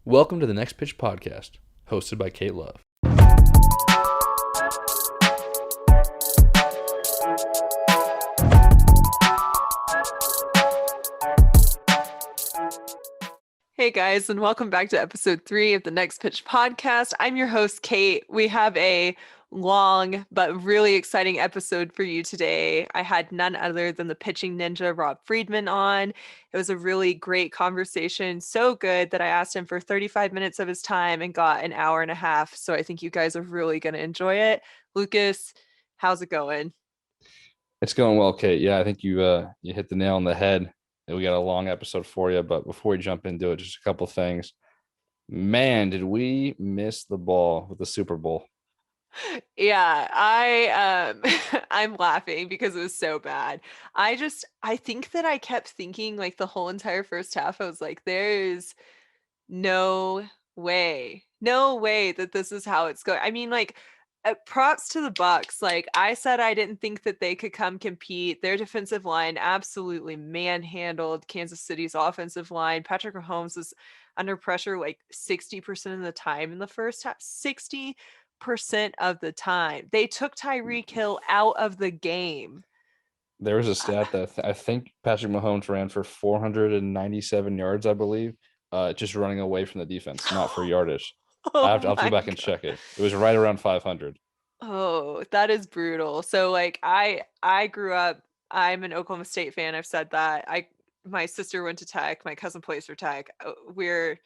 Welcome to the Next Pitch podcast, hosted by Kate Love. Hey guys, and welcome back to episode 3 of the Next Pitch podcast. I'm your host, Kate. We have a long but really exciting episode for you today. I had none other than the pitching ninja, Rob Friedman, on. It was a really great conversation, so good that I asked him for 35 minutes of his time and got an hour and a half. So I think you guys are really going to enjoy it. Lucas, how's it going? It's going well, Kate. Yeah, I think you hit the nail on the head. We got a long episode for you, but before we jump into it, just a couple things. Man, did we miss the ball with the Super Bowl? Yeah, I'm laughing because it was so bad. I think that I kept thinking like the whole entire first half, I was like, there's no no way that this is how it's going. I mean, like, props to the Bucks. Like I said, I didn't think that they could come compete. Their defensive line absolutely manhandled Kansas City's offensive line. Patrick Mahomes was under pressure like 60% of the time in the first half. 60% of the time. They took Tyreek Hill out of the game. There was a stat that I think Patrick Mahomes ran for 497 yards, I believe, just running away from the defense, not for yardage. I'll Oh have to go my back and God. check it. It was right around 500. Oh, that is brutal. So like I grew up, I'm an Oklahoma State fan. I've said that. My sister went to Tech, my cousin plays for Tech. We're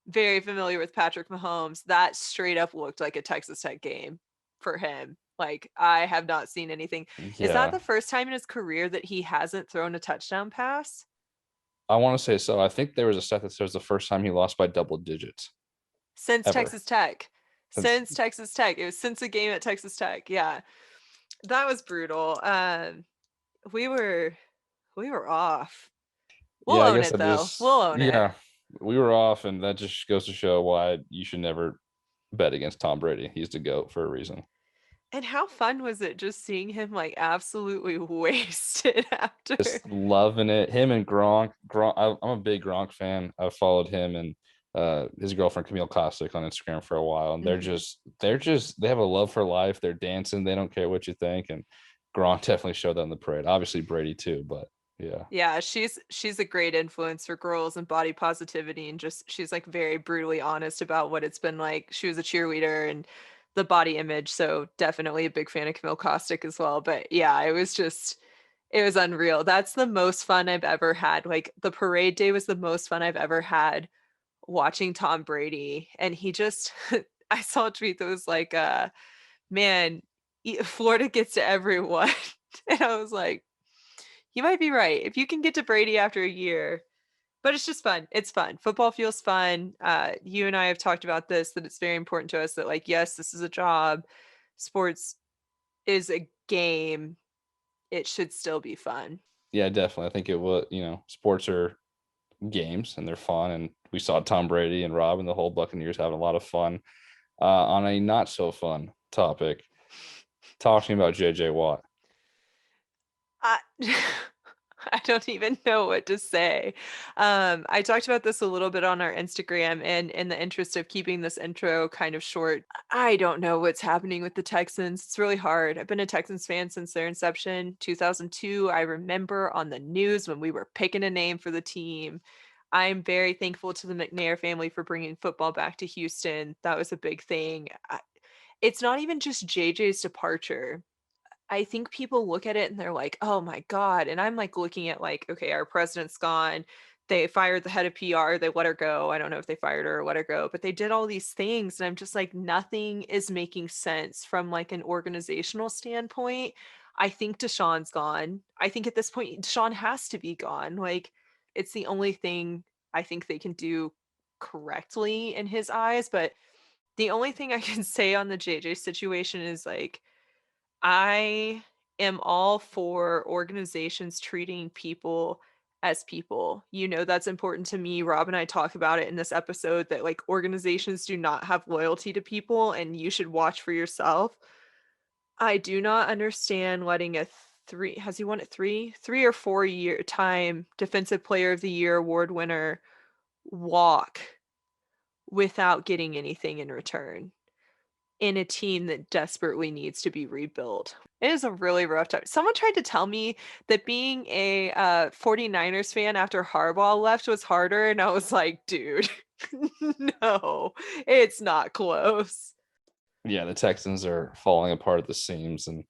very familiar with Patrick Mahomes. That straight up looked like a Texas Tech game for him. Like I have not seen anything. Is that Yeah, the first time in his career that he hasn't thrown a touchdown pass? I want to say so. I think there was a stat that says the first time he lost by double digits Since ever. Texas Tech. Since Since Texas Tech. It was since a game at Texas Tech. Yeah. That was brutal. We were we were off. We'll Yeah, I own guess it that though. is. We'll own it. Yeah, we were off, and that just goes to show why you should never bet against Tom Brady. He's the GOAT for a reason. And how fun was it just seeing him like absolutely wasted after? Just loving it. Him and Gronk. I'm a big Gronk fan. I've followed him and his girlfriend Camille Kostic on Instagram for a while, and Mhm. they have a love for life. They're dancing. They don't care what you think. And Gronk definitely showed that in the parade. Obviously Brady too, but yeah. Yeah, she's a great influence for girls and body positivity and just she's like very brutally honest about what it's been like. She was a cheerleader and the body image, so definitely a big fan of Camille Kostic as well. But yeah, it was unreal. That's the most fun I've ever had. Like the parade day was the most fun I've ever had watching Tom Brady. And he just I saw a tweet that was like man, Florida gets to everyone. And I was like, you might be right. If you can get to Brady after a year, but it's just fun. It's fun. Football feels fun. You and I have talked about this, that it's very important to us that, like, yes, this is a job. Sports is a game. It should still be fun. Yeah, definitely. I think it will, sports are games and they're fun. And we saw Tom Brady and Rob and the whole Buccaneers having a lot of fun. On a not so fun topic, talking about JJ Watt. I, I don't even know what to say. I talked about this a little bit on our Instagram, and in the interest of keeping this intro kind of short, I don't know what's happening with the Texans. It's really hard. I've been a Texans fan since their inception, 2002. I remember on the news when we were picking a name for the team. I'm very thankful to the McNair family for bringing football back to Houston. That was a big thing. It's not even just JJ's departure. I think people look at it and they're like, "Oh my God." And I'm like looking at like, okay, our president's gone. They fired the head of PR. They let her go. I don't know if they fired her or let her go, but they did all these things. And I'm just like, nothing is making sense from like an organizational standpoint. I think Deshaun's gone. I think at this point, Deshaun has to be gone. Like, it's the only thing I think they can do correctly in his eyes. But the only thing I can say on the JJ situation is like, I am all for organizations treating people as people. You know, that's important to me. Rob and I talk about it in this episode that like organizations do not have loyalty to people and you should watch for yourself. I do not understand letting a three, has he won it three or 4 year time defensive player of the year award winner walk without getting anything in return in a team that desperately needs to be rebuilt. It is a really rough time. Someone tried to tell me that being a 49ers fan after Harbaugh left was harder, and I was like, dude, no, it's not close. Yeah, the Texans are falling apart at the seams, and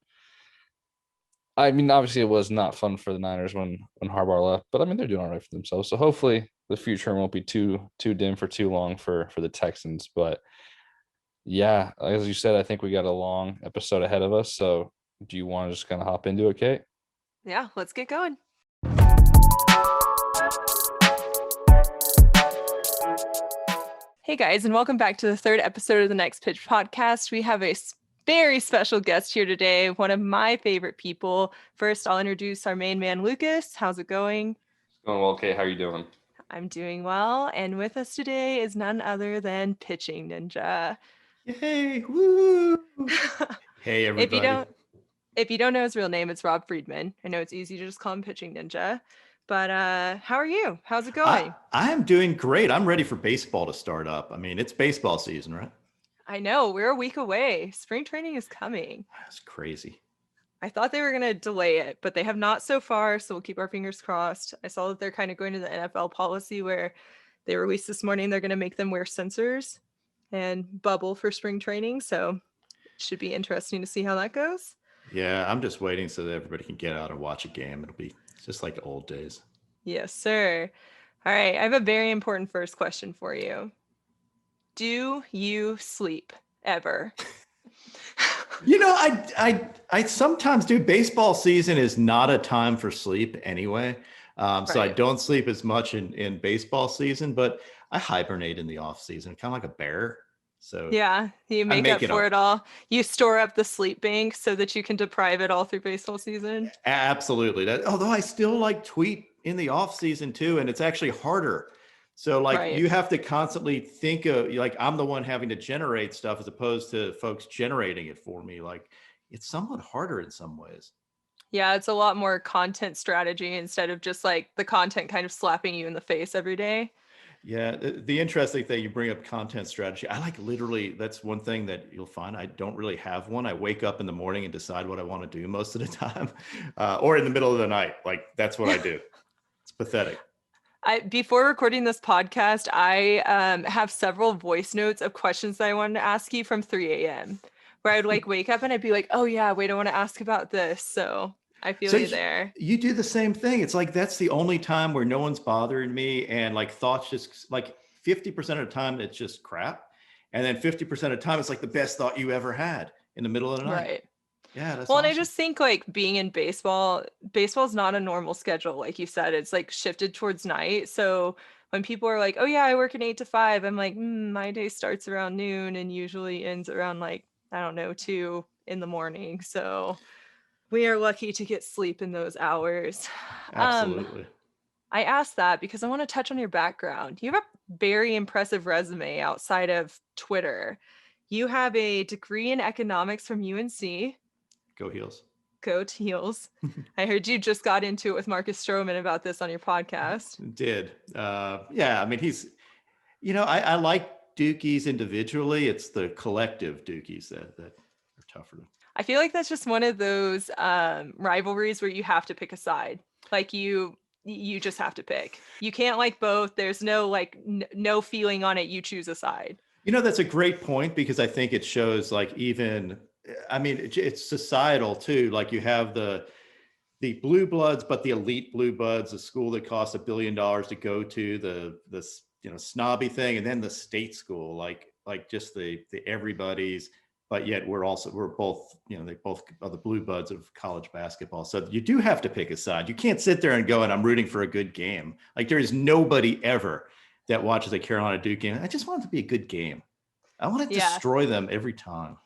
I mean, obviously, it was not fun for the Niners when Harbaugh left, but I mean, they're doing all right for themselves. So hopefully, the future won't be too dim for too long for the Texans. But yeah, as you said, I think we got a long episode ahead of us. So do you want to just kind of hop into it, Kate? Yeah, let's get going. Hey guys, and welcome back to the third episode of the Next Pitch podcast. We have a very special guest here today, one of my favorite people. First, I'll introduce our main man, Lucas. How's it going? Going well, Kate. How are you doing? I'm doing well, and with us today is none other than PitchingNinja. Yay! Woo! Hey, If you everybody. don't if you don't know his real name, it's Rob Friedman. I know it's easy to just call him PitchingNinja, but how are you? How's it going? I am doing great. I'm ready for baseball to start up. I mean, it's baseball season, right? I know we're a week away. Spring training is coming. That's crazy. I thought they were going to delay it, but they have not so far. So we'll keep our fingers crossed. I saw that they're kind of going to the NFL policy where they released this morning. They're going to make them wear sensors and bubble for spring training. So it should be interesting to see how that goes. Yeah, I'm just waiting so that everybody can get out and watch a game. It'll be just like the old days. Yes, sir. All right. I have a very important first question for you. Do you sleep ever? You know, I sometimes do. Baseball season is not a time for sleep anyway. So I Right. don't sleep as much in baseball season, but I hibernate in the off season, kind of like a bear. So Yeah, you I make make up it for up. it all. You store up the sleep bank so that you can deprive it all through baseball season. Absolutely. That, although I still like tweet in the off season too, and it's actually harder. So like Right. you have to constantly think of like I'm the one having to generate stuff as opposed to folks generating it for me. Like it's somewhat harder in some ways. Yeah, it's a lot more content strategy instead of just like the content kind of slapping you in the face every day. Yeah, the interesting thing you bring up content strategy. I like literally that's one thing that you'll find I don't really have one. I wake up in the morning and decide what I want to do most of the time, or in the middle of the night. Like that's what I do. It's pathetic. Before recording this podcast, I have several voice notes of questions that I wanted to ask you from 3 a.m. where I'd like wake up and I'd be like, oh yeah, wait, I want to ask about this. So I feel So you there. you do the same thing. It's like that's the only time where no one's bothering me, and like thoughts just like 50% of the time it's just crap, and then 50% of the time it's like the best thought you ever had in the middle of the night. Right. Yeah, that's Well, and I awesome. just think like being in baseball's not a normal schedule. Like you said, it's like shifted towards night. So when people are like, oh yeah, I work an 8 to 5, I'm like, my day starts around noon and usually ends around like, I don't know, 2 in the morning. So we are lucky to get sleep in those hours. Um, Absolutely. I asked that because I want to touch on your background. You have a very impressive resume outside of Twitter. You have a degree in economics from UNC. Go Heels. Go Teals. I heard you just got into it with Marcus Stroman about this on your podcast. Did. Yeah, I mean, I like Dookies individually. It's the collective Dookies that are tougher. I feel like that's just one of those rivalries where you have to pick a side. Like you just have to pick. You can't like both. There's no like no feeling on it. You choose a side. That's a great point because I think it shows like even, I mean, it's societal too. Like you have the blue bloods, but the elite blue bloods, a school that costs $1 billion to go to, the snobby thing, and then the state school, like just the everybody's. But yet we're both, they both are the blue bloods of college basketball. So you do have to pick a side. You can't sit there and go, and I'm rooting for a good game. Like there is nobody ever that watches a Carolina Duke game. I just want it to be a good game. I want to Yeah, destroy them every time.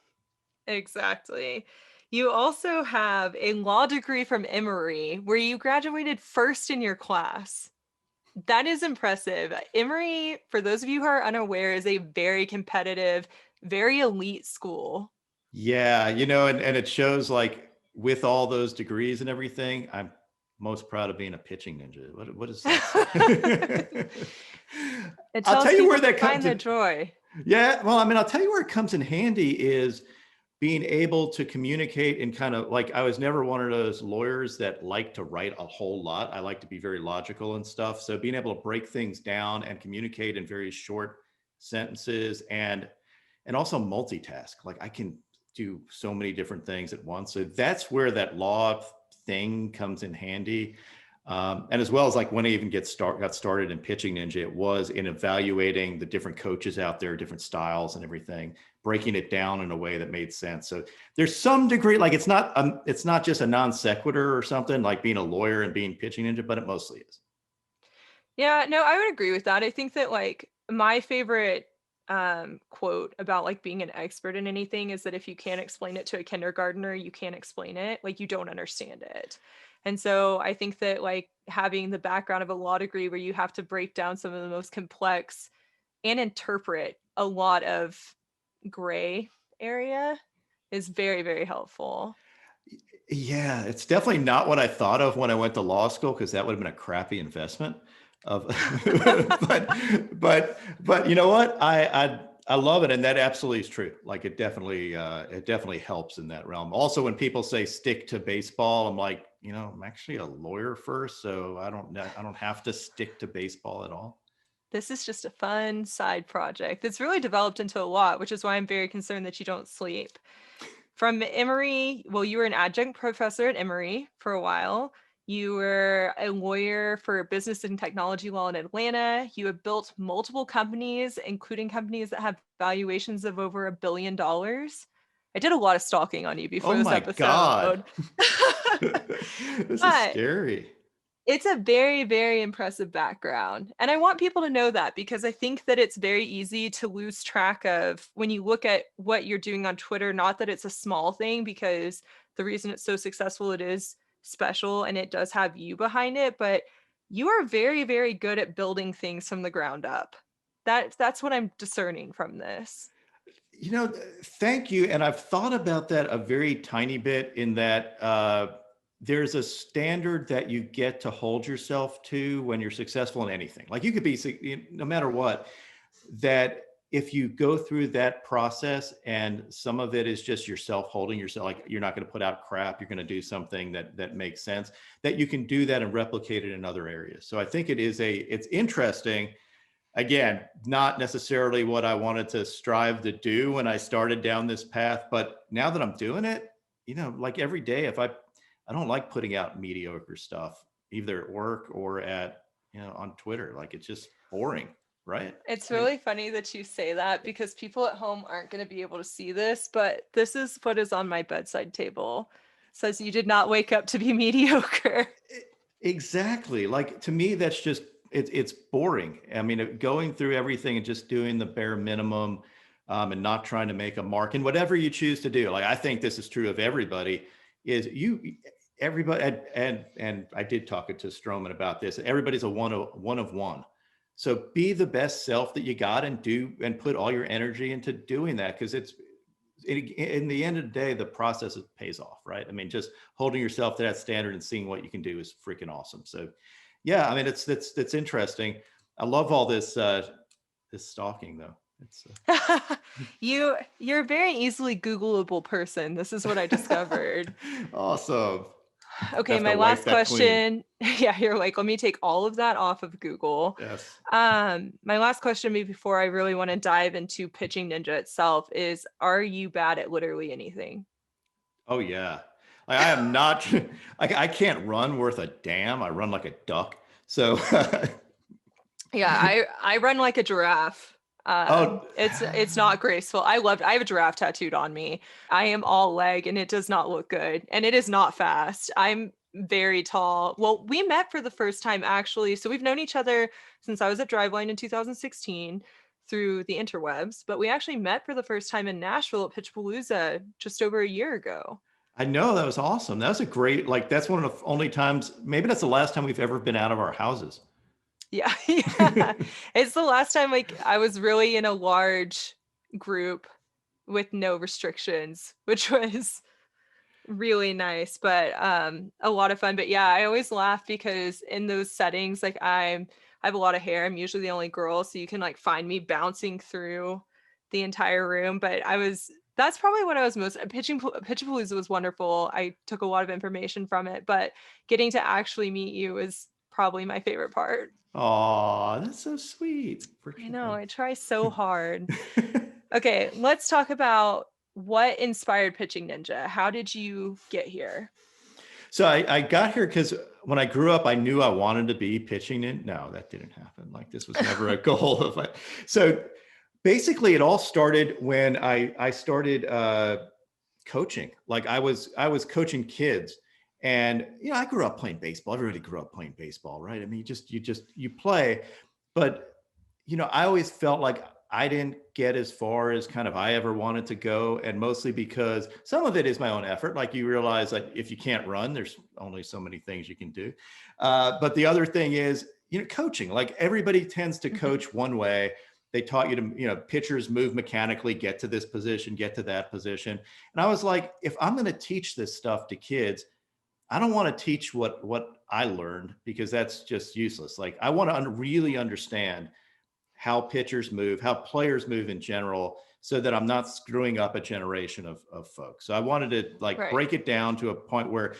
exactly. You also have a law degree from Emory where you graduated first in your class. That is impressive. Emory, for those of you who are unaware, is a very competitive, very elite school. Yeah, and it shows like with all those degrees and everything, most proud of being a pitching ninja. What does that say? It I'll tells tell you people where to that find comes their in. joy. Yeah, well, I mean, I'll tell you where it comes in handy is being able to communicate and kind of like, I was never one of those lawyers that like to write a whole lot. I like to be very logical and stuff. So being able to break things down and communicate in very short sentences and also multitask. Like I can do so many different things at once. So that's where that law thing comes in handy. And as well as like when I even got started in Pitching Ninja, it was in evaluating the different coaches out there, different styles and everything, breaking it down in a way that made sense. So there's some degree, like it's not just a non sequitur or something like being a lawyer and being Pitching Ninja, but it mostly is. Yeah, no, I would agree with that. I think that like my favorite quote about like being an expert in anything is that if you can't explain it to a kindergartner, you can't explain it, like you don't understand it. And so I think that like having the background of a law degree where you have to break down some of the most complex and interpret a lot of gray area is very, very helpful. Yeah, it's definitely not what I thought of when I went to law school, because that would have been a crappy investment of but you know what? I love it. And that absolutely is true. Like it definitely helps in that realm. Also, when people say stick to baseball, I'm like, I'm actually a lawyer first, so I don't have to stick to baseball at all. This is just a fun side project that's really developed into a lot, which is why I'm very concerned that you don't sleep. From Emory, well, you were an adjunct professor at Emory for a while. You were a lawyer for business and technology law in Atlanta. You have built multiple companies, including companies that have valuations of over $1 billion. I did a lot of stalking on you before Oh this my God. episode. This is But scary. it's a very, very impressive background. And I want people to know that because I think that it's very easy to lose track of when you look at what you're doing on Twitter. Not that it's a small thing, because the reason it's so successful, it is special and it does have you behind it, but you are very, very good at building things from the ground up. That's what I'm discerning from this. Thank you. And I've thought about that a very tiny bit in that there's a standard that you get to hold yourself to when you're successful in anything. Like you could be, no matter what, that if you go through that process and some of it is just yourself holding yourself, like you're not going to put out crap, you're going to do something that makes sense, that you can do that and replicate it in other areas. So I think it's interesting. Again, not necessarily what I wanted to strive to do when I started down this path, but now that I'm doing it, like every day, I don't like putting out mediocre stuff, either at work or on Twitter. Like it's just boring, right? It's really funny that you say that because people at home aren't going to be able to see this, but this is what is on my bedside table. It says you did not wake up to be mediocre. Exactly. Like to me, that's just, it's boring. I mean, going through everything and just doing the bare minimum and not trying to make a mark in whatever you choose to do. Like, I think this is true of everybody is everybody. And I did talk to Stroman about this. Everybody's a one of one. So be the best self that you got and put all your energy into doing that. Cause in the end of the day, the process pays off, right? I mean, just holding yourself to that standard and seeing what you can do is freaking awesome. So yeah, I mean, it's interesting. I love all this stalking though. It's You're a very easily Googleable person. This is what I discovered. awesome. Okay, my last question. Yeah, you're like, let me take all of that off of Google. Yes. My last question before I really want to dive into Pitching Ninja itself is, are you bad at literally anything? Oh yeah. Like, I am not, I can't run worth a damn. I run like a duck. So yeah, I run like a giraffe. It's not graceful. I have a giraffe tattooed on me. I am all leg and it does not look good. And it is not fast. I'm very tall. Well, we met for the first time actually. So we've known each other since I was at Driveline in 2016 through the interwebs, but we actually met for the first time in Nashville at Pitchpalooza just over a year ago. I know, that was awesome. That was a great, like, that's one of the only times, maybe that's the last time we've ever been out of our houses. Yeah, yeah. It's the last time like I was really in a large group with no restrictions, which was really nice, but a lot of fun. But yeah, I always laugh because in those settings, like I have a lot of hair. I'm usually the only girl, so you can like find me bouncing through the entire room. But that's probably what I was most Pitchapalooza was wonderful. I took a lot of information from it, but getting to actually meet you is probably my favorite part. Oh, that's so sweet. I know, I try so hard. Okay, let's talk about what inspired Pitching Ninja. How did you get here? So I got here because when I grew up, I knew I wanted to be pitching in. No, that didn't happen. Like this was never a goal of it. So basically it all started when I started coaching. Like I was coaching kids, and I grew up playing baseball. Everybody grew up playing baseball, right? I mean, you play, but I always felt like I didn't get as far as kind of I ever wanted to go. And mostly because some of it is my own effort. Like you realize that if you can't run, there's only so many things you can do. But the other thing is, coaching, like everybody tends to coach one way. They taught you to, pitchers move mechanically, get to this position, get to that position. And I was like, if I'm going to teach this stuff to kids, I don't want to teach what I learned, because that's just useless. Like I want to really understand how pitchers move, how players move in general, so that I'm not screwing up a generation of folks. So I wanted to break it down to a point where,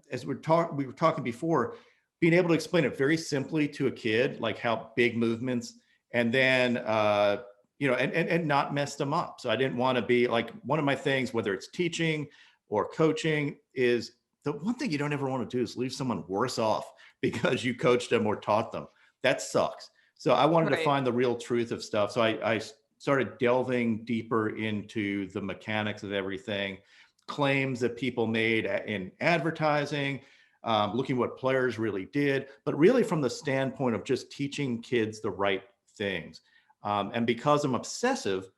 as we were talking before, being able to explain it very simply to a kid, like how big movements, and then, and not mess them up. So I didn't want to be like, one of my things, whether it's teaching or coaching, is the one thing you don't ever want to do is leave someone worse off because you coached them or taught them. That sucks. So I wanted to find the real truth of stuff. So I started delving deeper into the mechanics of everything, claims that people made in advertising, looking what players really did, but really from the standpoint of just teaching kids the right things. And because I'm obsessive,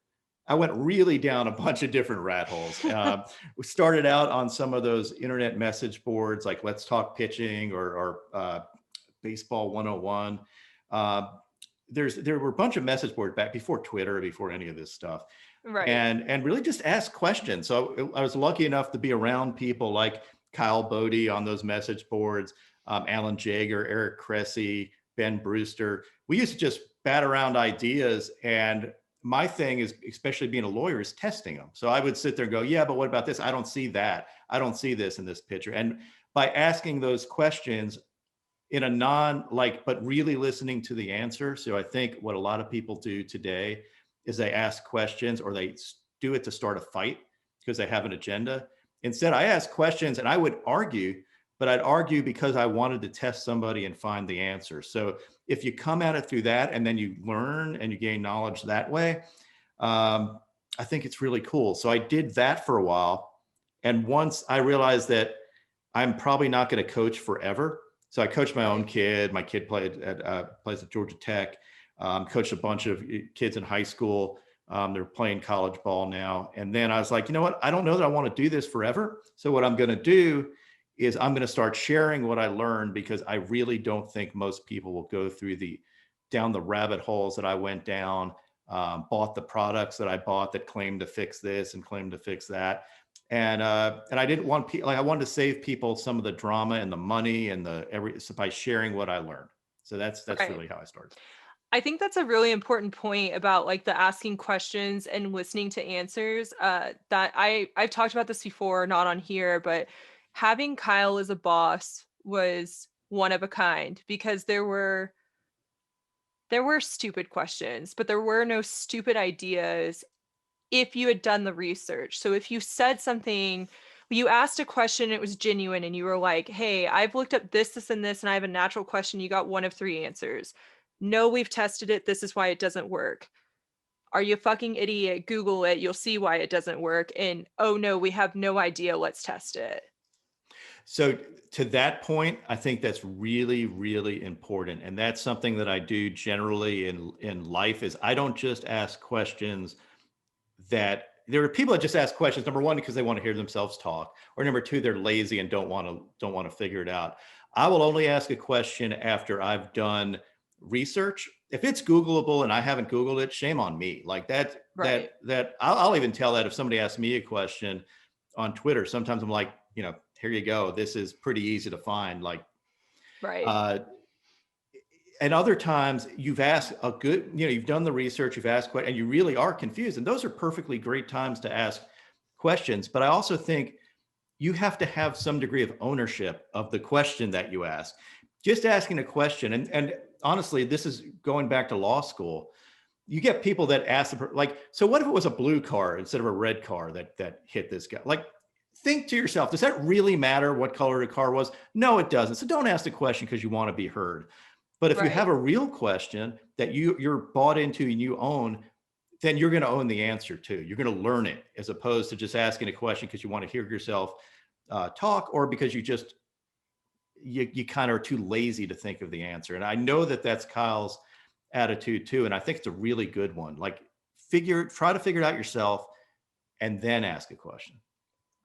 I went really down a bunch of different rat holes. We started out on some of those internet message boards, like Let's Talk Pitching or Baseball 101. There were a bunch of message boards back before Twitter, before any of this stuff, and really just ask questions. So I was lucky enough to be around people like Kyle Bodie on those message boards, Alan Jager, Eric Cressy, Ben Brewster. We used to just bat around ideas, and my thing is, especially being a lawyer, is testing them. So I would sit there and go, yeah, but what about this? I don't see that. I don't see this in this picture. And by asking those questions in a but really listening to the answer. So I think what a lot of people do today is they ask questions, or they do it to start a fight because they have an agenda. Instead, I ask questions and I would argue, but I'd argue because I wanted to test somebody and find the answer. So if you come at it through that, and then you learn and you gain knowledge that way, I think it's really cool. So I did that for a while. And once I realized that I'm probably not going to coach forever, so I coached my own kid. My kid plays at Georgia Tech. Coached a bunch of kids in high school. They're playing college ball now. And then I was like, you know what? I don't know that I want to do this forever. So what I'm going to do is I'm going to start sharing what I learned, because I really don't think most people will go through down the rabbit holes that I went down, bought the products that I bought that claimed to fix this and claimed to fix that. And I didn't want people, I wanted to save people some of the drama and the money and by sharing what I learned. So that's really how I started. I think that's a really important point about like the asking questions and listening to answers. That I've talked about this before, not on here, but having Kyle as a boss was one of a kind, because there were stupid questions, but there were no stupid ideas if you had done the research. So if you said something, you asked a question, it was genuine, and you were like, hey, I've looked up this, this, and this, and I have a natural question. You got one of 3 answers. No, we've tested it. This is why it doesn't work. Are you a fucking idiot? Google it. You'll see why it doesn't work. And oh no, we have no idea. Let's test it. So to that point, I think that's really, really important. And that's something that I do generally in life, is I don't just ask questions that there are people that just ask questions, number one, because they want to hear themselves talk, or number two, they're lazy and don't want to figure it out. I will only ask a question after I've done research. If it's Googleable and I haven't Googled it, shame on me. Like that I'll even tell that if somebody asks me a question on Twitter, sometimes I'm like, here you go. This is pretty easy to find. Like, Right. and other times you've asked a good, you've done the research, you've asked questions, and you really are confused. And those are perfectly great times to ask questions. But I also think you have to have some degree of ownership of the question that you ask. Just asking a question, and honestly, this is going back to law school. You get people that ask, like, so what if it was a blue car instead of a red car that hit this guy? Like, think to yourself, does that really matter what color the car was? No, it doesn't. So don't ask the question because you want to be heard. But if you have Right. a real question that you're bought into and you own, then you're going to own the answer too. You're going to learn it, as opposed to just asking a question because you want to hear yourself talk, or because you kind of are too lazy to think of the answer. And I know that that's Kyle's attitude too. And I think it's a really good one. Like, try to figure it out yourself and then ask a question.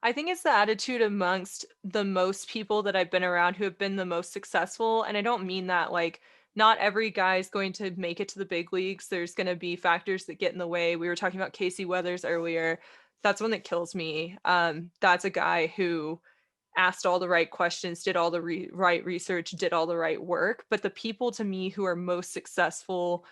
I think it's the attitude amongst the most people that I've been around who have been the most successful. And I don't mean that like not every guy is going to make it to the big leagues. There's going to be factors that get in the way. We were talking about Casey Weathers earlier. That's one that kills me. That's a guy who asked all the right questions, did all the right research, did all the right work. But the people to me who are most successful,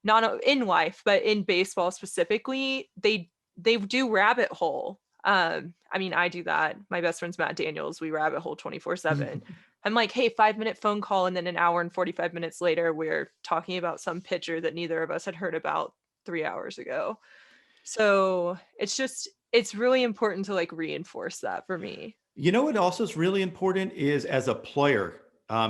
not in life, but in baseball specifically, they do rabbit hole. I mean, I do that. My best friend's Matt Daniels. We rabbit hole 24/7. I'm like, hey, 5-minute phone call. And then an hour and 45 minutes later, we're talking about some pitcher that neither of us had heard about 3 hours ago. So it's really important to like reinforce that for me. What also is really important is, as a player,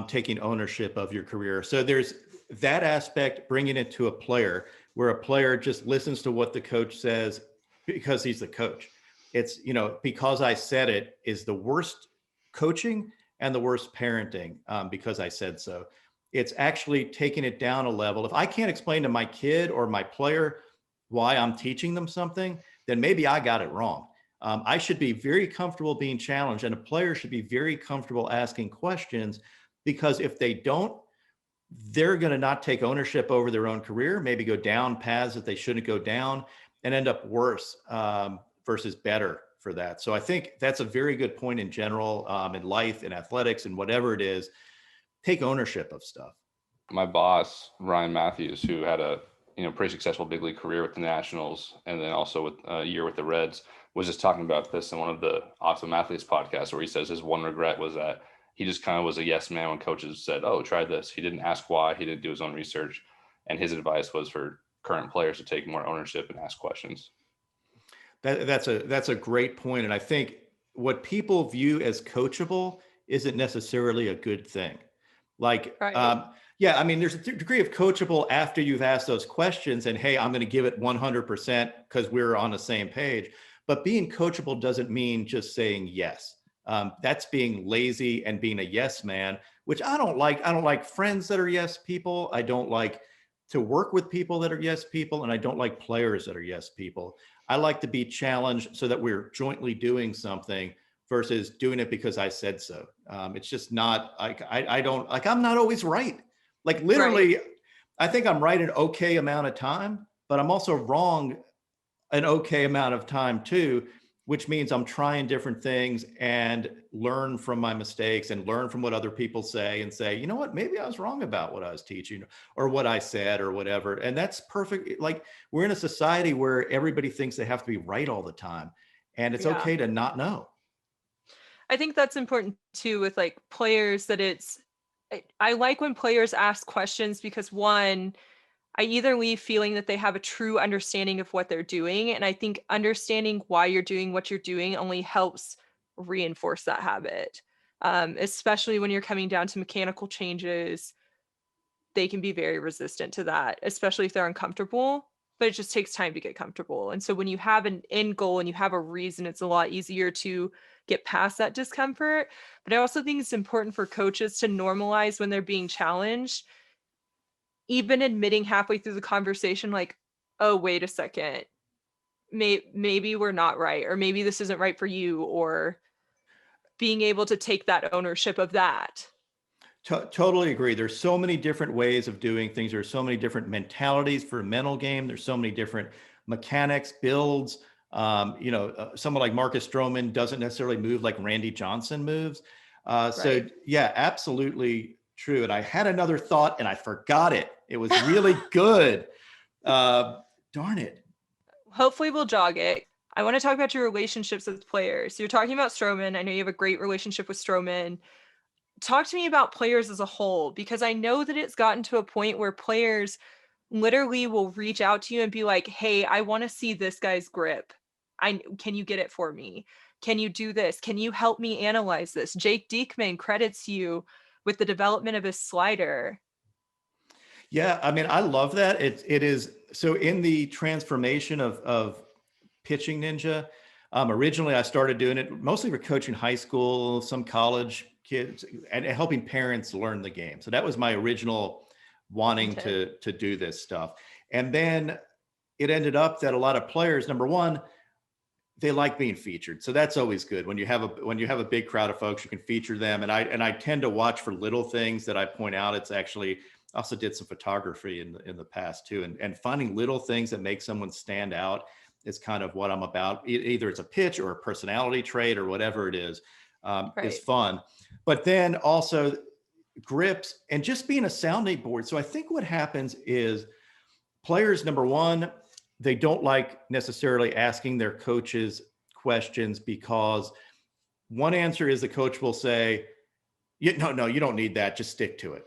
taking ownership of your career. So there's that aspect, bringing it to a player, where a player just listens to what the coach says because he's the coach. It's, because I said it is the worst coaching and the worst parenting, because I said so. It's actually taking it down a level. If I can't explain to my kid or my player why I'm teaching them something, then maybe I got it wrong. I should be very comfortable being challenged, and a player should be very comfortable asking questions, because if they don't, they're going to not take ownership over their own career, maybe go down paths that they shouldn't go down, and end up worse versus better for that. So I think that's a very good point in general, in life, in athletics, and whatever it is. Take ownership of stuff. My boss, Ryan Matthews, who had a pretty successful big league career with the Nationals and then also with a year with the Reds, was just talking about this in one of the Awesome Athletes podcasts, where he says his one regret was that he just kind of was a yes man when coaches said, oh, try this. He didn't ask why. He didn't do his own research. And his advice was for current players to take more ownership and ask questions. That's a great point. And I think what people view as coachable isn't necessarily a good thing. Like, Right. yeah, I mean, there's a degree of coachable after you've asked those questions and, hey, I'm going to give it 100% because we're on the same page. But being coachable doesn't mean just saying yes. That's being lazy and being a yes man, which I don't like. I don't like friends that are yes people. I don't like to work with people that are yes people. And I don't like players that are yes people. I like to be challenged so that we're jointly doing something versus doing it because I said so. It's just not like, I don't like, I'm not always right. Like literally, Right. I think I'm right an okay amount of time, but I'm also wrong an okay amount of time too, which means I'm trying different things and learn from my mistakes and learn from what other people say and say, you know what, maybe I was wrong about what I was teaching or what I said or whatever. And that's perfect. Like, we're in a society where everybody thinks they have to be right all the time, and it's Yeah. okay to not know. I think that's important too with like players, that I like when players ask questions, because one, I either leave feeling that they have a true understanding of what they're doing. And I think understanding why you're doing what you're doing only helps reinforce that habit. Especially when you're coming down to mechanical changes, they can be very resistant to that, especially if they're uncomfortable. But it just takes time to get comfortable. And so when you have an end goal and you have a reason, it's a lot easier to get past that discomfort. But I also think it's important for coaches to normalize when they're being challenged, even admitting halfway through the conversation, like, oh, wait a second, maybe we're not right, or maybe this isn't right for you, or being able to take that ownership of that. Totally agree. There's so many different ways of doing things. There's so many different mentalities for a mental game. There's so many different mechanics, builds. Someone like Marcus Stroman doesn't necessarily move like Randy Johnson moves. So Right. yeah, absolutely true. And I had another thought and I forgot it. It was really good. Darn it. Hopefully we'll jog it. I want to talk about your relationships with players. You're talking about Stroman. I know you have a great relationship with Stroman. Talk to me about players as a whole, because I know that it's gotten to a point where players literally will reach out to you and be like, hey, I want to see this guy's grip. Can you get it for me? Can you do this? Can you help me analyze this? Jake Diekman credits you with the development of his slider. Yeah, I mean, I love that. It is so in the transformation of PitchingNinja. Originally, I started doing it mostly for coaching high school, some college kids, and helping parents learn the game. So that was my original wanting to do this stuff. And then it ended up that a lot of players, number one, they like being featured. So that's always good. When you have a big crowd of folks, you can feature them. And I tend to watch for little things that I point out. It's actually I also did some photography in the past too, and finding little things that make someone stand out is kind of what I'm about. Either it's a pitch or a personality trait or whatever it is fun. But then also grips and just being a sounding board. So I think what happens is players, number one, they don't like necessarily asking their coaches questions because one answer is the coach will say, no, you don't need that. Just stick to it.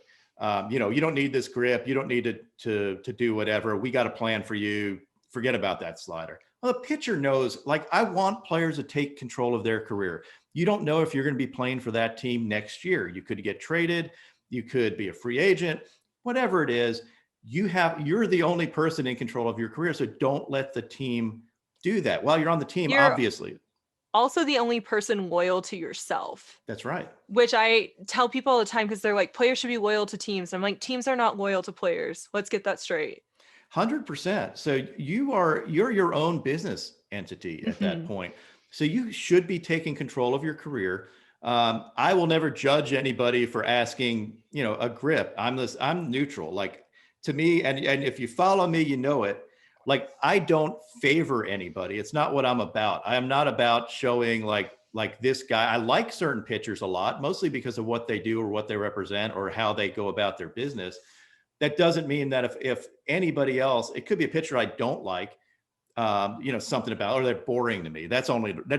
You don't need this grip. You don't need to do whatever. We got a plan for you. Forget about that slider. Well, the pitcher knows, like, I want players to take control of their career. You don't know if you're going to be playing for that team next year. You could get traded. You could be a free agent, whatever it is. You're the only person in control of your career. So don't let the team do that. While you're on the team, obviously. Also the only person loyal to yourself. That's right. Which I tell people all the time because they're like, players should be loyal to teams. I'm like, teams are not loyal to players. Let's get that straight. 100%. So you're your own business entity at that point. So you should be taking control of your career. I will never judge anybody for asking, a grip. I'm neutral. Like, to me, and if you follow me, you know it. Like, I don't favor anybody. It's not what I'm about. I am not about showing like this guy. I like certain pitchers a lot, mostly because of what they do or what they represent or how they go about their business. That doesn't mean that if anybody else, it could be a pitcher I don't like, something about, or they're boring to me. That's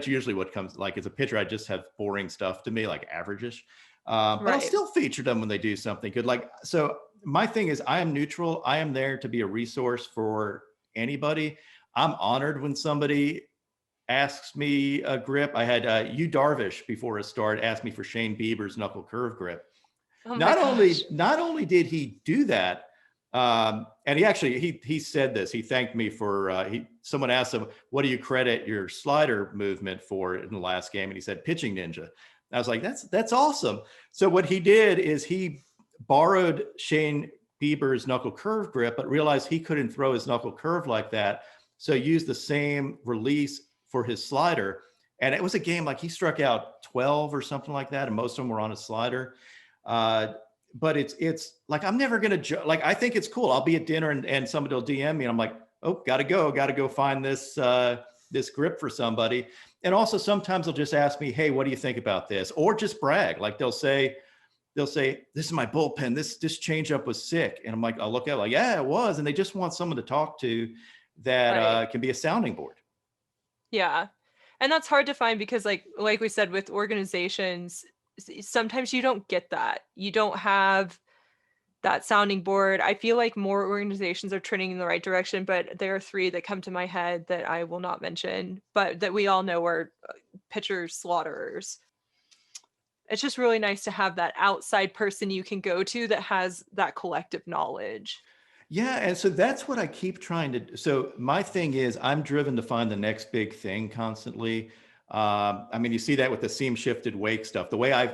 usually what comes, like, as a pitcher, I just have boring stuff to me, like average-ish. But I'll still feature them when they do something good. Like, so my thing is, I am neutral. I am there to be a resource for anybody. I'm honored when somebody asks me a grip. I had Yu Darvish before it started asked me for Shane Bieber's knuckle curve grip. Not only did he do that, and he said this. He thanked me for someone asked him, "What do you credit your slider movement for in the last game?" And he said, "PitchingNinja." I was like, "That's awesome." So what he did is he borrowed Shane Bieber's knuckle curve grip, but realized he couldn't throw his knuckle curve like that. So used the same release for his slider. And it was a game, like, he struck out 12 or something like that. And most of them were on his slider. But it's like, I'm never going to like, I think it's cool. I'll be at dinner and somebody will DM me and I'm like, oh, got to go find this grip for somebody. And also sometimes they'll just ask me, hey, what do you think about this? Or just brag. Like, they'll say, this is my bullpen. This changeup was sick. And I'm like, I'll look at it like, yeah, it was. And they just want someone to talk to that can be a sounding board. Yeah. And that's hard to find because like we said, with organizations, sometimes you don't get that. You don't have that sounding board. I feel like more organizations are trending in the right direction, but there are three that come to my head that I will not mention, but that we all know are pitchers, slaughterers. It's just really nice to have that outside person you can go to that has that collective knowledge. Yeah. And so that's what I keep trying to. So my thing is, I'm driven to find the next big thing constantly. I mean, you see that with the seam shifted wake stuff.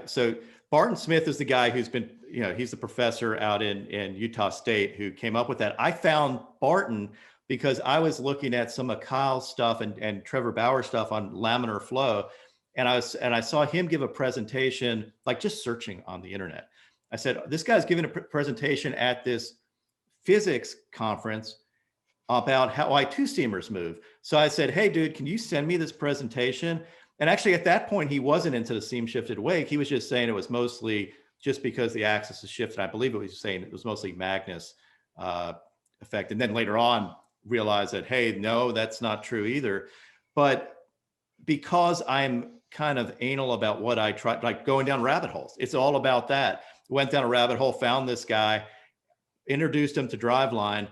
So Barton Smith is the guy who's been, he's the professor out in Utah State who came up with that. I found Barton because I was looking at some of Kyle's stuff and Trevor Bauer stuff on laminar flow. And I saw him give a presentation, like, just searching on the internet. I said, this guy's giving a presentation at this physics conference about why two-seamers move. So I said, hey, dude, can you send me this presentation? And actually at that point, he wasn't into the seam shifted wake. He was just saying it was mostly just because the axis is shifted. I believe it was saying it was mostly Magnus effect. And then later on realized that, hey, no, that's not true either. But because I'm kind of anal about what I try, like going down rabbit holes, it's all about that. Went down a rabbit hole, found this guy, introduced him to Driveline.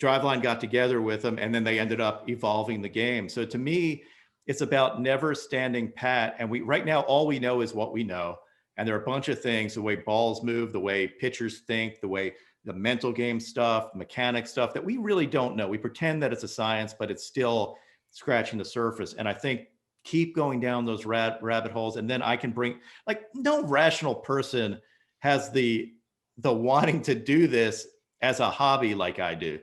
Driveline got together with him, and then they ended up evolving the game. So to me, it's about never standing pat. And right now, all we know is what we know. And there are a bunch of things, the way balls move, the way pitchers think, the way the mental game stuff, mechanic stuff that we really don't know. We pretend that it's a science, but it's still scratching the surface. And I think keep going down those rabbit holes. And then I can bring, like, no rational person has the wanting to do this as a hobby like I do.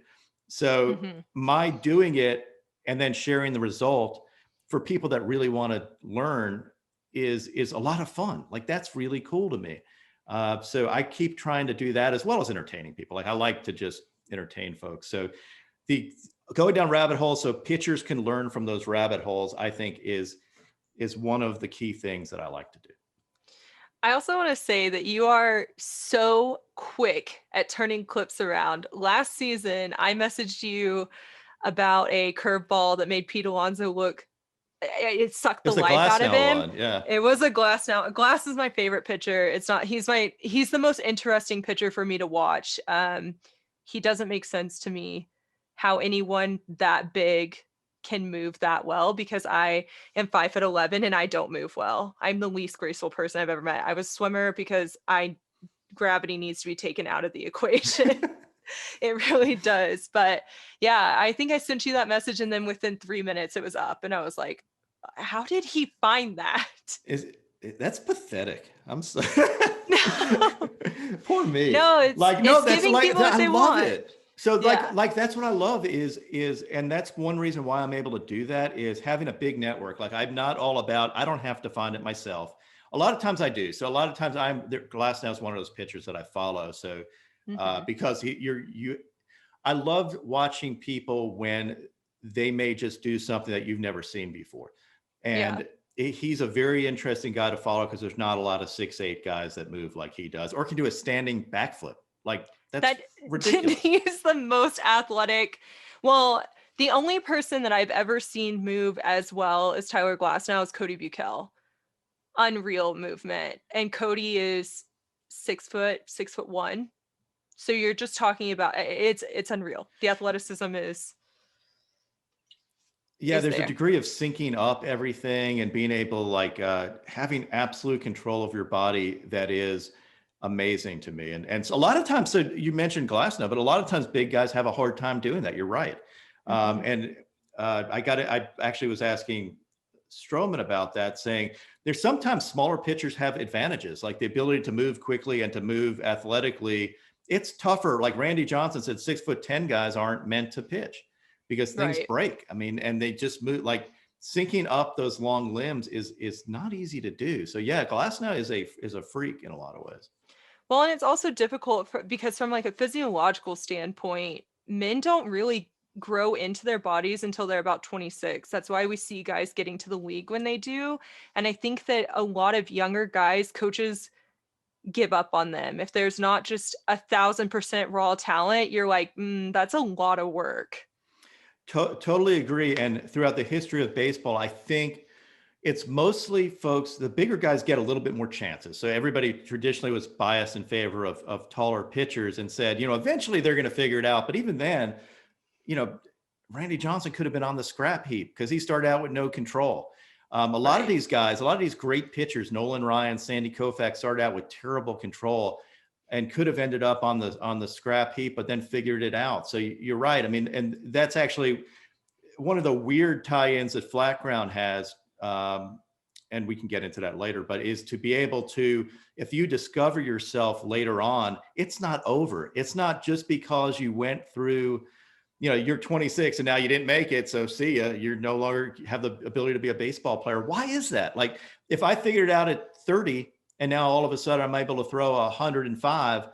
So my doing it and then sharing the result for people that really want to learn is a lot of fun. Like, that's really cool to me. So I keep trying to do that as well as entertaining people. Like, I like to just entertain folks. So the going down rabbit holes so pitchers can learn from those rabbit holes, I think is one of the key things that I like to do. I also want to say that you are so quick at turning clips around. Last season, I messaged you about a curveball that made Pete Alonso look, it sucked the life out of him. One. Yeah. It was a Glass now. Glass is my favorite pitcher. It's not, he's the most interesting pitcher for me to watch. He doesn't make sense to me how anyone that big can move that well, because I am 5'11" and I don't move well. I'm the least graceful person I've ever met. I was a swimmer because gravity needs to be taken out of the equation. It really does. But yeah, I think I sent you that message, and then within 3 minutes it was up, and I was like, how did he find that? That's pathetic. I'm sorry. No. Poor me. No, it's giving people what they want. It. So like that's what I love is, and that's one reason why I'm able to do that, is having a big network. Like, I'm not all about, I don't have to find it myself. A lot of times I do. So a lot of times Glasnow is one of those pitchers that I follow. So because I love watching people when they may just do something that you've never seen before. And he's a very interesting guy to follow, because there's not a lot of 6'8" guys that move like he does, or can do a standing backflip. Like, that's ridiculous. He's the most athletic. Well, the only person that I've ever seen move as well as Tyler Glasnow is Cody Buechel. Unreal movement. And Cody is 6'1". So you're just talking about, it's unreal. The athleticism is. Yeah, there's a degree of syncing up everything and being able, like, having absolute control of your body that is amazing to me. And so a lot of times, so you mentioned Glasnow, but a lot of times big guys have a hard time doing that. You're right. I actually was asking Stroman about that, saying there's sometimes smaller pitchers have advantages, like the ability to move quickly and to move athletically. It's tougher. Like Randy Johnson said, 6'10" guys aren't meant to pitch because things break. I mean, and they just move, like, syncing up those long limbs is not easy to do. So yeah, Glasnow is a freak in a lot of ways. Well, and it's also difficult because from like a physiological standpoint, men don't really grow into their bodies until they're about 26. That's why we see guys getting to the league when they do. And I think that a lot of younger guys, coaches give up on them. If there's not just 1,000% raw talent, you're like, that's a lot of work. Totally agree. And throughout the history of baseball, I think it's mostly folks, the bigger guys get a little bit more chances. So everybody traditionally was biased in favor of taller pitchers and said, eventually they're going to figure it out. But even then, Randy Johnson could have been on the scrap heap because he started out with no control. A lot of these guys, a lot of these great pitchers, Nolan Ryan, Sandy Koufax, started out with terrible control and could have ended up on the scrap heap, but then figured it out. So you're right. I mean, and that's actually one of the weird tie-ins that FlatGround has, and we can get into that later, but is to be able to, if you discover yourself later on, it's not over. It's not just because you went through, you're 26 and now you didn't make it, so see ya. You're no longer have the ability to be a baseball player. Why is that? Like, if I figured it out at 30 and now all of a sudden I'm able to throw 105,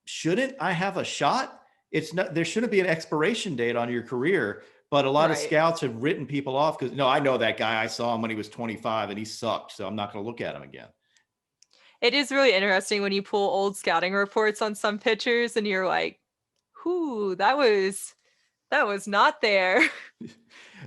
shouldn't I have a shot? it's not, there shouldn't be an expiration date on your career. But a lot of Right. scouts have written people off because, no, I know that guy. I saw him when he was 25 and he sucked. So I'm not going to look at him again. It is really interesting when you pull old scouting reports on some pitchers and you're like, whoo, that was not there.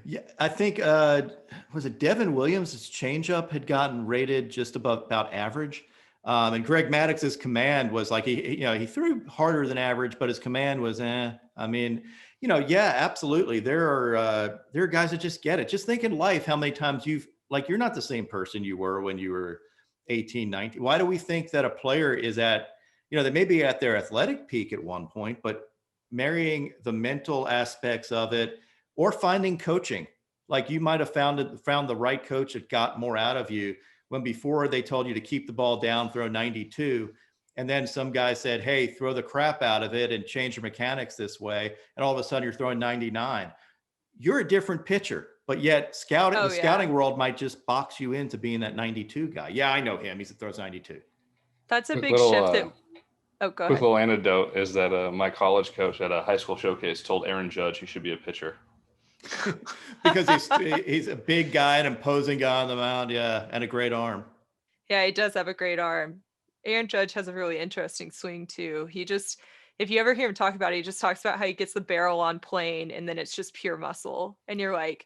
Yeah, I think was it Devin Williams' changeup had gotten rated just above about average, and Greg Maddox's command was like he threw harder than average, but his command was I mean, yeah, absolutely. There are guys that just get it. Just think in life how many times you're not the same person you were when you were 18, 19. Why do we think that a player is they may be at their athletic peak at one point, but marrying the mental aspects of it or finding coaching. Like you might have found the right coach that got more out of you when before they told you to keep the ball down, throw 92. And then some guy said, hey, throw the crap out of it and change your mechanics this way. And all of a sudden you're throwing 99. You're a different pitcher, but yet Oh, the yeah. scouting world might just box you into being that 92 guy. Yeah, I know him. He throws 92. That's a Quick big little, shift that go quick ahead. little anecdote is that my college coach at a high school showcase told Aaron Judge he should be a pitcher. Because he's a big guy, an imposing guy on the mound, yeah, and a great arm. Yeah, he does have a great arm. Aaron Judge has a really interesting swing too. If you ever hear him talk about it, he just talks about how he gets the barrel on plane and then it's just pure muscle. And you're like,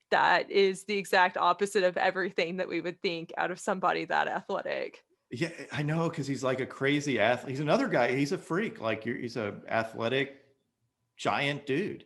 that is the exact opposite of everything that we would think out of somebody that athletic. Yeah, I know, because he's like a crazy athlete. He's another guy. He's a freak. He's a athletic giant dude.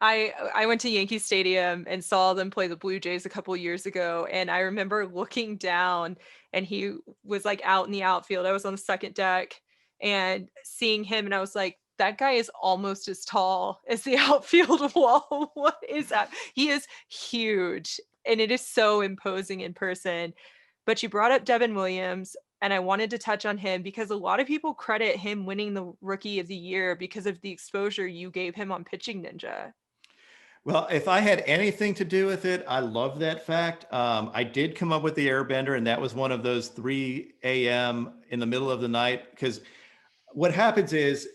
I went to Yankee Stadium and saw them play the Blue Jays a couple of years ago, and I remember looking down and he was like out in the outfield. I was on the second deck and seeing him, and I was like, that guy is almost as tall as the outfield wall. What is that? He is huge, and it is so imposing in person. But you brought up Devin Williams, and I wanted to touch on him because a lot of people credit him winning the Rookie of the Year because of the exposure you gave him on PitchingNinja. Well, if I had anything to do with it, I love that fact. I did come up with the airbender, and that was one of those 3 a.m. in the middle of the night. Because what happens is,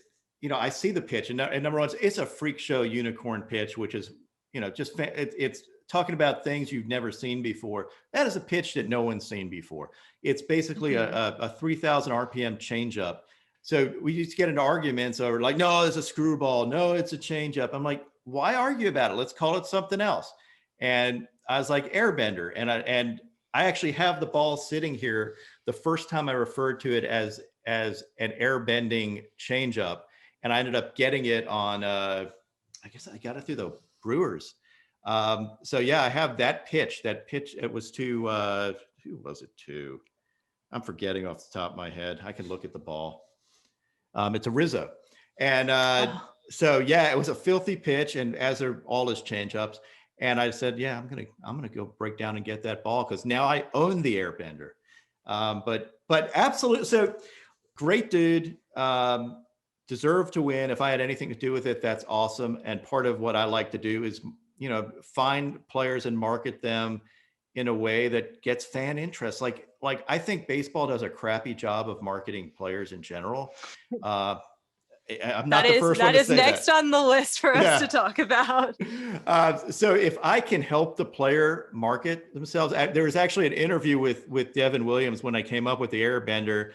I see the pitch, and number one, it's a freak show unicorn pitch, which is, it's talking about things you've never seen before. That is a pitch that no one's seen before. It's basically a 3,000 RPM changeup. So we used to get into arguments over like, no, it's a screwball. No, it's a changeup. I'm like, why argue about it? Let's call it something else. And I was like, airbender. And I actually have the ball sitting here. The first time I referred to it as an airbending changeup. And I ended up getting it on, I guess I got it through the Brewers. So yeah, I have that pitch. It was to, who was it to? I'm forgetting off the top of my head. I can look at the ball. It's a Rizzo. And so yeah, it was a filthy pitch, and as are all his changeups. And I said, yeah, I'm gonna go break down and get that ball because now I own the airbender. But absolutely, so great dude. Deserved to win. If I had anything to do with it, that's awesome. And part of what I like to do is, find players and market them in a way that gets fan interest. Like I think baseball does a crappy job of marketing players in general. I'm not the first one to say that. That is next on the list for us to talk about. So if I can help the player market themselves, there was actually an interview with Devin Williams when I came up with the airbender.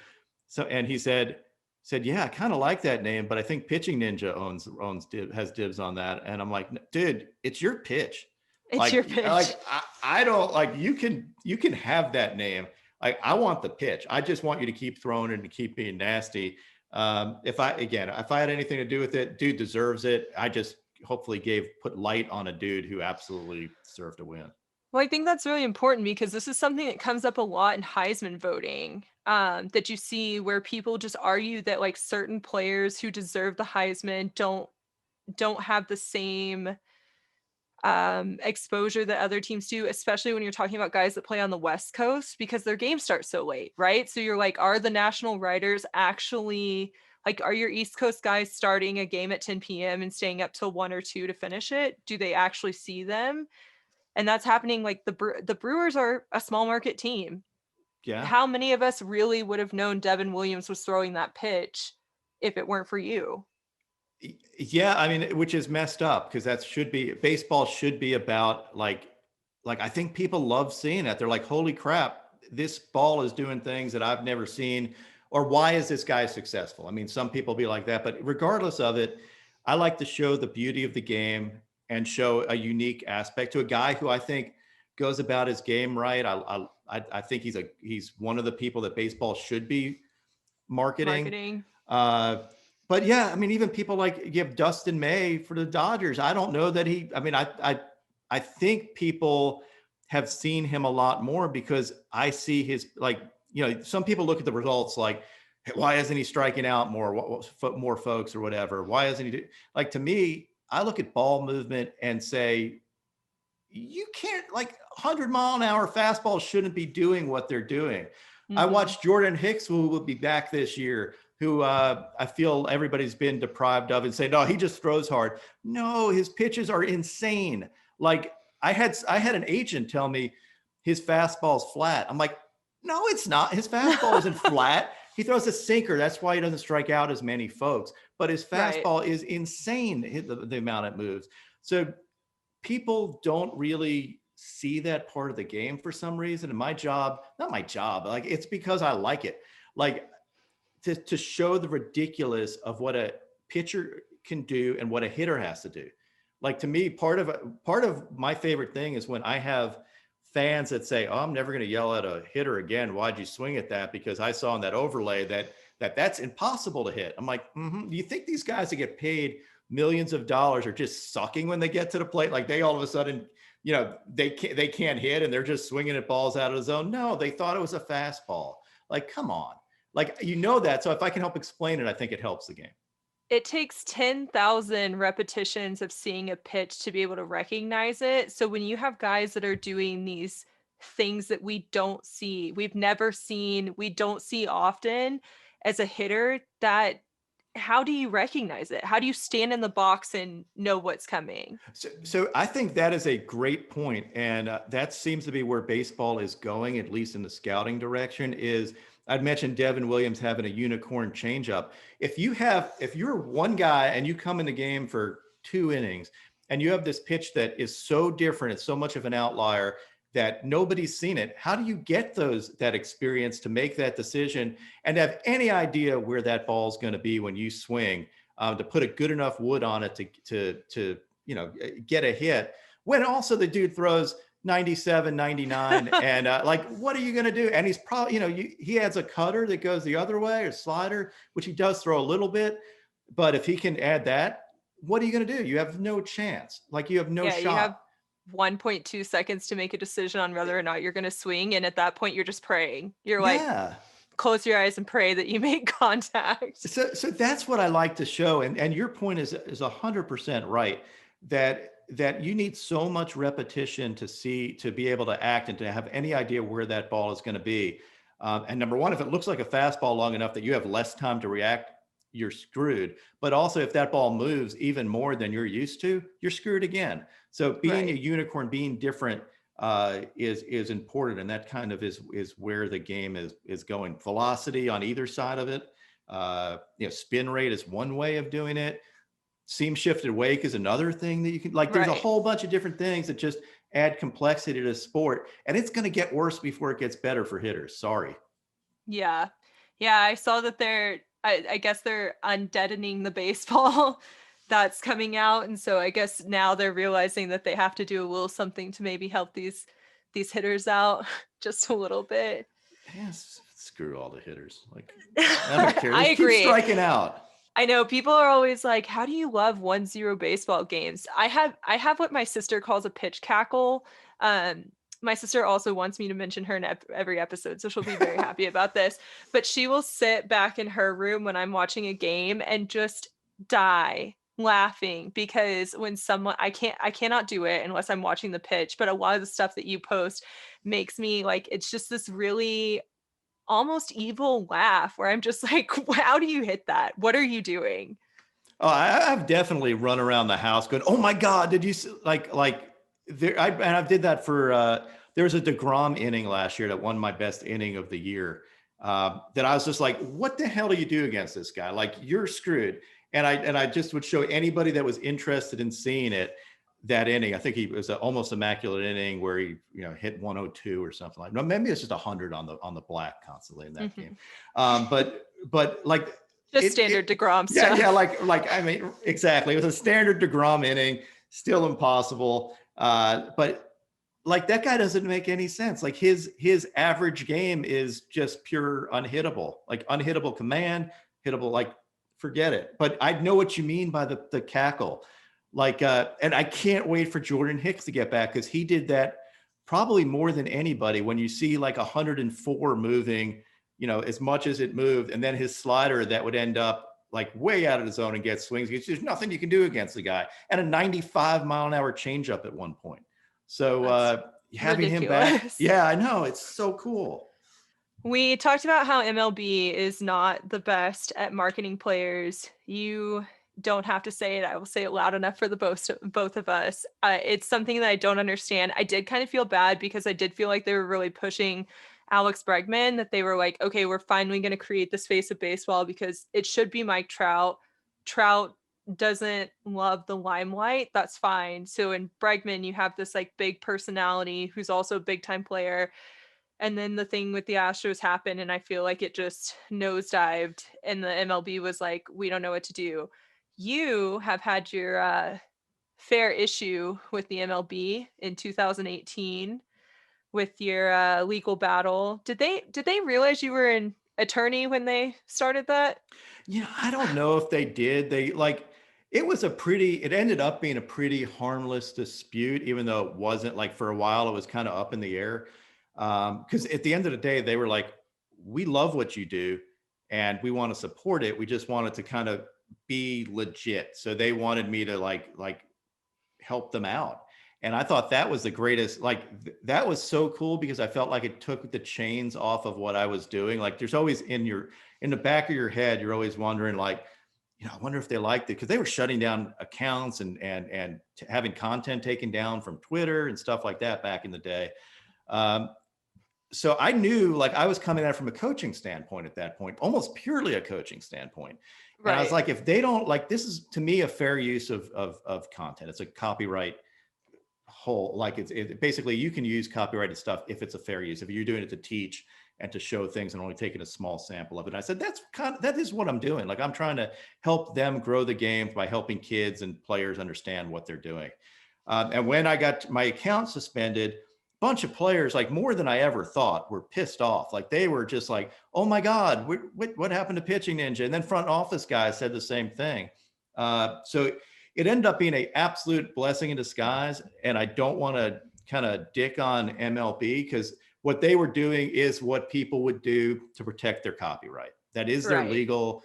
And he said, yeah, I kind of like that name, but I think PitchingNinja has dibs on that. And I'm like, dude, it's your pitch. It's your pitch. I don't like, you can have that name. Like, I want the pitch. I just want you to keep throwing it and keep being nasty. If I had anything to do with it, dude deserves it. I just hopefully put light on a dude who absolutely deserved to win. Well, I think that's really important because this is something that comes up a lot in Heisman voting, that you see where people just argue that like certain players who deserve the Heisman don't have the same exposure that other teams do, especially when you're talking about guys that play on the West Coast because their games start so late, right? So you're like, are the national writers actually like, are your East Coast guys starting a game at 10 p.m. and staying up till 1 or 2 to finish it? Do they actually see them? And that's happening. Like the Brewers are a small market team. Yeah. How many of us really would have known Devin Williams was throwing that pitch if it weren't for you? Yeah, I mean, which is messed up because baseball should be about like I think people love seeing it. They're like, holy crap, this ball is doing things that I've never seen, or why is this guy successful? I mean, some people be like that, but regardless of it, I like to show the beauty of the game and show a unique aspect to a guy who I think goes about his game right. I think he's one of the people that baseball should be marketing. Marketing. But yeah, I mean, even people like you have Dustin May for the Dodgers. I don't know that I mean, I think people have seen him a lot more because I see his, like, some people look at the results like, "Hey, why isn't he striking out more, more folks or whatever? Why isn't he like, to me, I look at ball movement and say, you can't, like, 100-mile-an-hour fastballs shouldn't be doing what they're doing. I watched Jordan Hicks, who will be back this year, who I feel everybody's been deprived of, and say, no, he just throws hard. No, his pitches are insane. Like, I had an agent tell me his fastball's flat. I'm like, no, it's not. His fastball isn't flat. He throws a sinker. That's why he doesn't strike out as many folks. But his fastball is insane, the amount it moves. So people don't really see that part of the game for some reason. And not my job, like, it's because I like it. Like, to show the ridiculous of what a pitcher can do and what a hitter has to do. Like, to me, part of my favorite thing is when I have fans that say, oh, I'm never going to yell at a hitter again. Why'd you swing at that? Because I saw in that overlay that's impossible to hit. I'm like, do you think these guys that get paid millions of dollars are just sucking when they get to the plate? Like, they all of a sudden, they can't hit and they're just swinging at balls out of the zone. No, they thought it was a fastball. Like, come on. Like, that. So if I can help explain it, I think it helps the game. It takes 10,000 repetitions of seeing a pitch to be able to recognize it. So when you have guys that are doing these things that we don't see, we don't see often as a hitter, that how do you recognize it? How do you stand in the box and know what's coming? So I think that is a great point. And that seems to be where baseball is going, at least in the scouting direction. Is I'd mentioned Devin Williams having a unicorn changeup. If you're one guy and you come in the game for 2 innings and you have this pitch that is so different, it's so much of an outlier that nobody's seen it, how do you get that experience to make that decision and have any idea where that ball is going to be when you swing, to put a good enough wood on it to get a hit, when also the dude throws 97, 99, and like, what are you going to do? And he's probably, he adds a cutter that goes the other way, or slider, which he does throw a little bit, but if he can add that, what are you going to do? You have no chance. Like, you have no shot. You have 1.2 seconds to make a decision on whether or not you're going to swing, and at that point you're just praying. You're like, close your eyes and pray that you make contact. So that's what I like to show, and your point is 100% right, that you need so much repetition to be able to act and to have any idea where that ball is going to be. And number one, if it looks like a fastball long enough that you have less time to react, you're screwed. But also, if that ball moves even more than you're used to, you're screwed again. So being a unicorn, being different, is important, and that kind of is where the game is going. Velocity on either side of it. Spin rate is one way of doing it. Seam shifted wake is another thing that you can, like, there's a whole bunch of different things that just add complexity to the sport, and it's going to get worse before it gets better for hitters. Sorry. Yeah. I saw that I guess they're undeadening the baseball that's coming out. And so I guess now they're realizing that they have to do a little something to maybe help these hitters out just a little bit. Yes, screw all the hitters. Like, I don't care. I agree. Keep striking out. I know people are always like, how do you love 1-0 baseball games? I have what my sister calls a pitch cackle. My sister also wants me to mention her in every episode, so she'll be very happy about this. But she will sit back in her room when I'm watching a game and just die laughing, because when someone, I cannot do it unless I'm watching the pitch, but a lot of the stuff that you post makes me like, it's just this really almost evil laugh where I'm just like, how do you hit that? What are you doing? Oh, I've definitely run around the house going, oh my God, did you see, like there, and I did that for, there was a DeGrom inning last year that won my best inning of the year. That I was just like, what the hell do you do against this guy? Like, you're screwed. I just would show anybody that was interested in seeing it, that inning. I think he was an almost immaculate inning where he, hit 102 or something like. No, maybe it's just 100 on the black constantly in that game. But like just standard DeGrom yeah, stuff. yeah, like I mean, exactly. It was a standard DeGrom inning, still impossible. But like that guy doesn't make any sense. Like his average game is just pure unhittable, like unhittable command, hittable, like forget it. But I know what you mean by the cackle. Like, and I can't wait for Jordan Hicks to get back, because he did that probably more than anybody. When you see like 104 moving, as much as it moved, and then his slider that would end up like way out of the zone and get swings. There's nothing you can do against the guy, and a 95-mile-an-hour changeup at one point. So having him back, yeah, I know, it's so cool. We talked about how MLB is not the best at marketing players. You don't have to say it. I will say it loud enough for the both of us. It's something that I don't understand. I did kind of feel bad because I did feel like they were really pushing Alex Bregman, that they were like, okay, we're finally going to create this face of baseball because it should be Mike Trout. Trout doesn't love the limelight. That's fine. So in Bregman, you have this like big personality who's also a big time player. And then the thing with the Astros happened, and I feel like it just nosedived, and the MLB was like, we don't know what to do. You have had your fair issue with the MLB in 2018 with your legal battle. Did they realize you were an attorney when they started that? I don't know if they did. They it ended up being a pretty harmless dispute, even though it wasn't. Like for a while, it was kind of up in the air. Because at the end of the day, they were like, we love what you do and we want to support it. We just wanted to kind of be legit. So they wanted me to like help them out. And I thought that was the greatest, that was so cool, because I felt like it took the chains off of what I was doing. Like there's always in the back of your head, you're always wondering like, I wonder if they liked it, because they were shutting down accounts and having content taken down from Twitter and stuff like that back in the day. So I knew like I was coming at it from a coaching standpoint at that point, almost purely a coaching standpoint. Right. And I was like, if they don't like, this is to me a fair use of content. It's a copyright whole, like it basically you can use copyrighted stuff if it's a fair use, if you're doing it to teach and to show things and only taking a small sample of it. And I said, that is what I'm doing. Like I'm trying to help them grow the game by helping kids and players understand what they're doing. And when I got my account suspended, bunch of players, like more than I ever thought, were pissed off. Like they were just like, oh my God, what happened to PitchingNinja? And then front office guys said the same thing. So it ended up being an absolute blessing in disguise. And I don't want to kind of dick on MLB, because what they were doing is what people would do to protect their copyright. That is their legal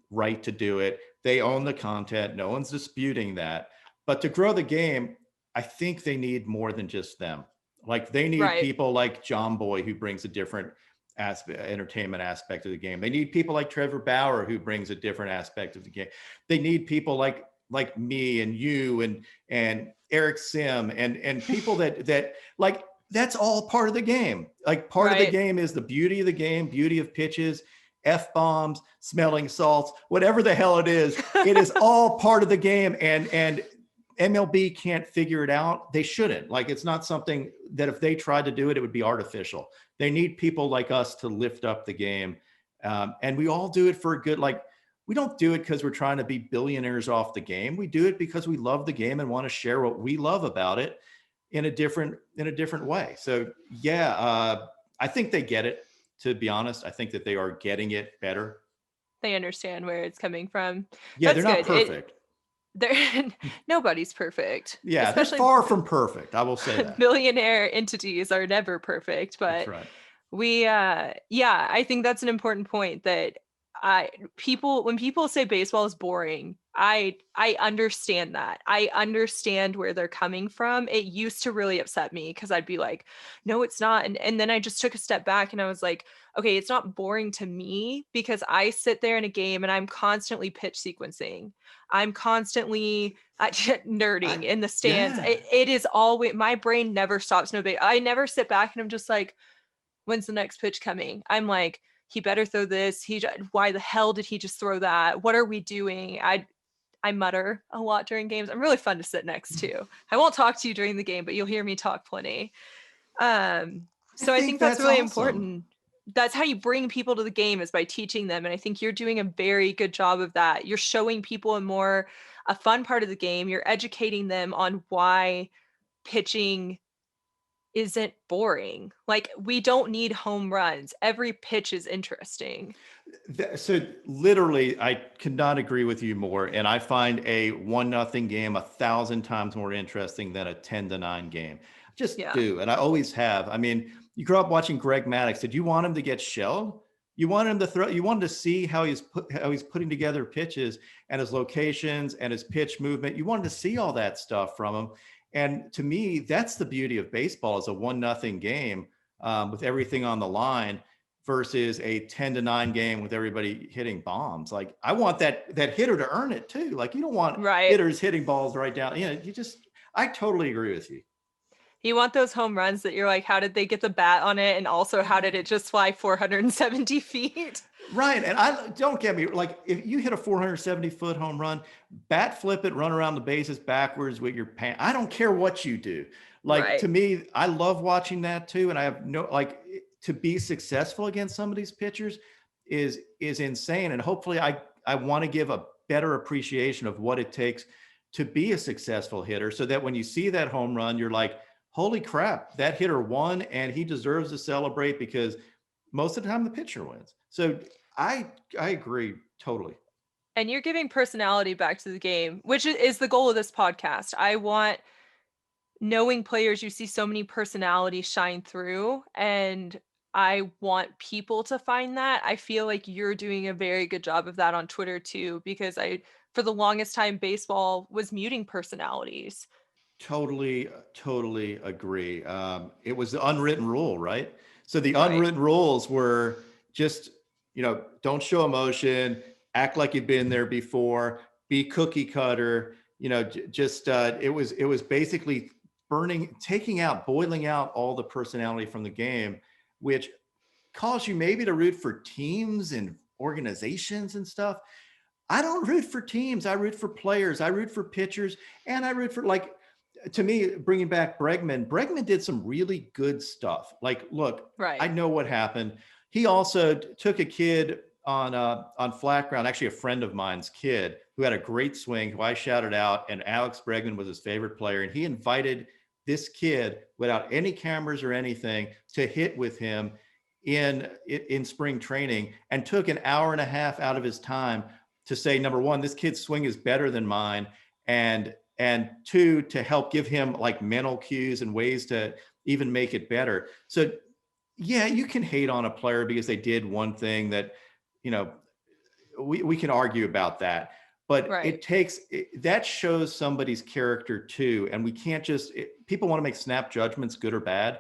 right to do it. They own the content. No one's disputing that. But to grow the game, I think they need more than just them. Like they need people like John Boy, who brings a different entertainment aspect of the game. They need people like Trevor Bauer, who brings a different aspect of the game. They need people like me and you and Eric Sim and people that like, that's all part of the game. Like part of the game is the beauty of the game, beauty of pitches, F-bombs, smelling salts, whatever the hell it is all part of the game. And MLB can't figure it out. They shouldn't. Like, it's not something that if they tried to do it, it would be artificial. They need people like us to lift up the game. And we all do it for a good, like, we don't do it because we're trying to be billionaires off the game. We do it because we love the game and want to share what we love about it in a different way. So yeah, I think they get it, to be honest. I think that they are getting it better. They understand where it's coming from. Yeah, they're not perfect. Nobody's perfect. Yeah, especially they're far from perfect. I will say that. Billionaire entities are never perfect, but I think that's an important point, that when people say baseball is boring, I understand that. I understand where they're coming from. It used to really upset me because I'd be like, no, it's not. And then I just took a step back and I was like, okay, it's not boring to me because I sit there in a game and I'm constantly pitch sequencing. I'm constantly nerding in the stands. Yeah. It is always, my brain never stops. I never sit back and I'm just like, when's the next pitch coming? I'm like, he better throw this. Why the hell did he just throw that? What are we doing? I mutter a lot during games. I'm really fun to sit next to. I won't talk to you during the game, but you'll hear me talk plenty. So I think that's really awesome. important. That's how you bring people to the game, is by teaching them. And I think you're doing a very good job of that. You're showing people a fun part of the game. You're educating them on why pitching isn't boring. Like, we don't need home runs. Every pitch is interesting. So literally, I could not agree with you more. And I find a 1-0 game 1,000 times more interesting than a 10-9 game. Just do. And I always have. I mean, you grew up watching Greg Maddux. Did you want him to get shelled? You wanted him to throw, you wanted to see how he's putting together pitches and his locations and his pitch movement. You wanted to see all that stuff from him. And to me, that's the beauty of baseball, is a 1-0 game with everything on the line versus a 10-9 game with everybody hitting bombs. Like, I want that hitter to earn it too. Like, you don't want hitters hitting balls right down. I totally agree with you. You want those home runs that you're like, how did they get the bat on it? And also, how did it just fly 470 feet? Right. And don't get me, like, if you hit a 470-foot home run, bat flip it, run around the bases backwards with your pants. I don't care what you do. Like, to me, I love watching that too. And I have to be successful against some of these pitchers is insane. And hopefully I want to give a better appreciation of what it takes to be a successful hitter, so that when you see that home run, you're like, holy crap, that hitter won and he deserves to celebrate, because most of the time the pitcher wins. So I agree totally. And you're giving personality back to the game, which is the goal of this podcast. I want, knowing players, you see so many personalities shine through, and I want people to find that. I feel like you're doing a very good job of that on Twitter too, because for the longest time, baseball was muting personalities. Totally agree. It was the unwritten rule, right? So the unwritten rules were just, don't show emotion, act like you've been there before, be cookie cutter, it was basically boiling out all the personality from the game, which caused you maybe to root for teams and organizations and stuff. I don't root for teams. I root for players. I root for pitchers, and I root for, like, to me, bringing back Bregman did some really good stuff. Like, look, I know what happened. He also took a kid on FlatGround, actually a friend of mine's kid, who had a great swing, who I shouted out, and Alex Bregman was his favorite player. And he invited this kid, without any cameras or anything, to hit with him in spring training, and took an hour and a half out of his time to say, number one, this kid's swing is better than mine, and two, to help give him like mental cues and ways to even make it better. So yeah, you can hate on a player because they did one thing that, we can argue about that, but that shows somebody's character too. And we can't people want to make snap judgments, good or bad.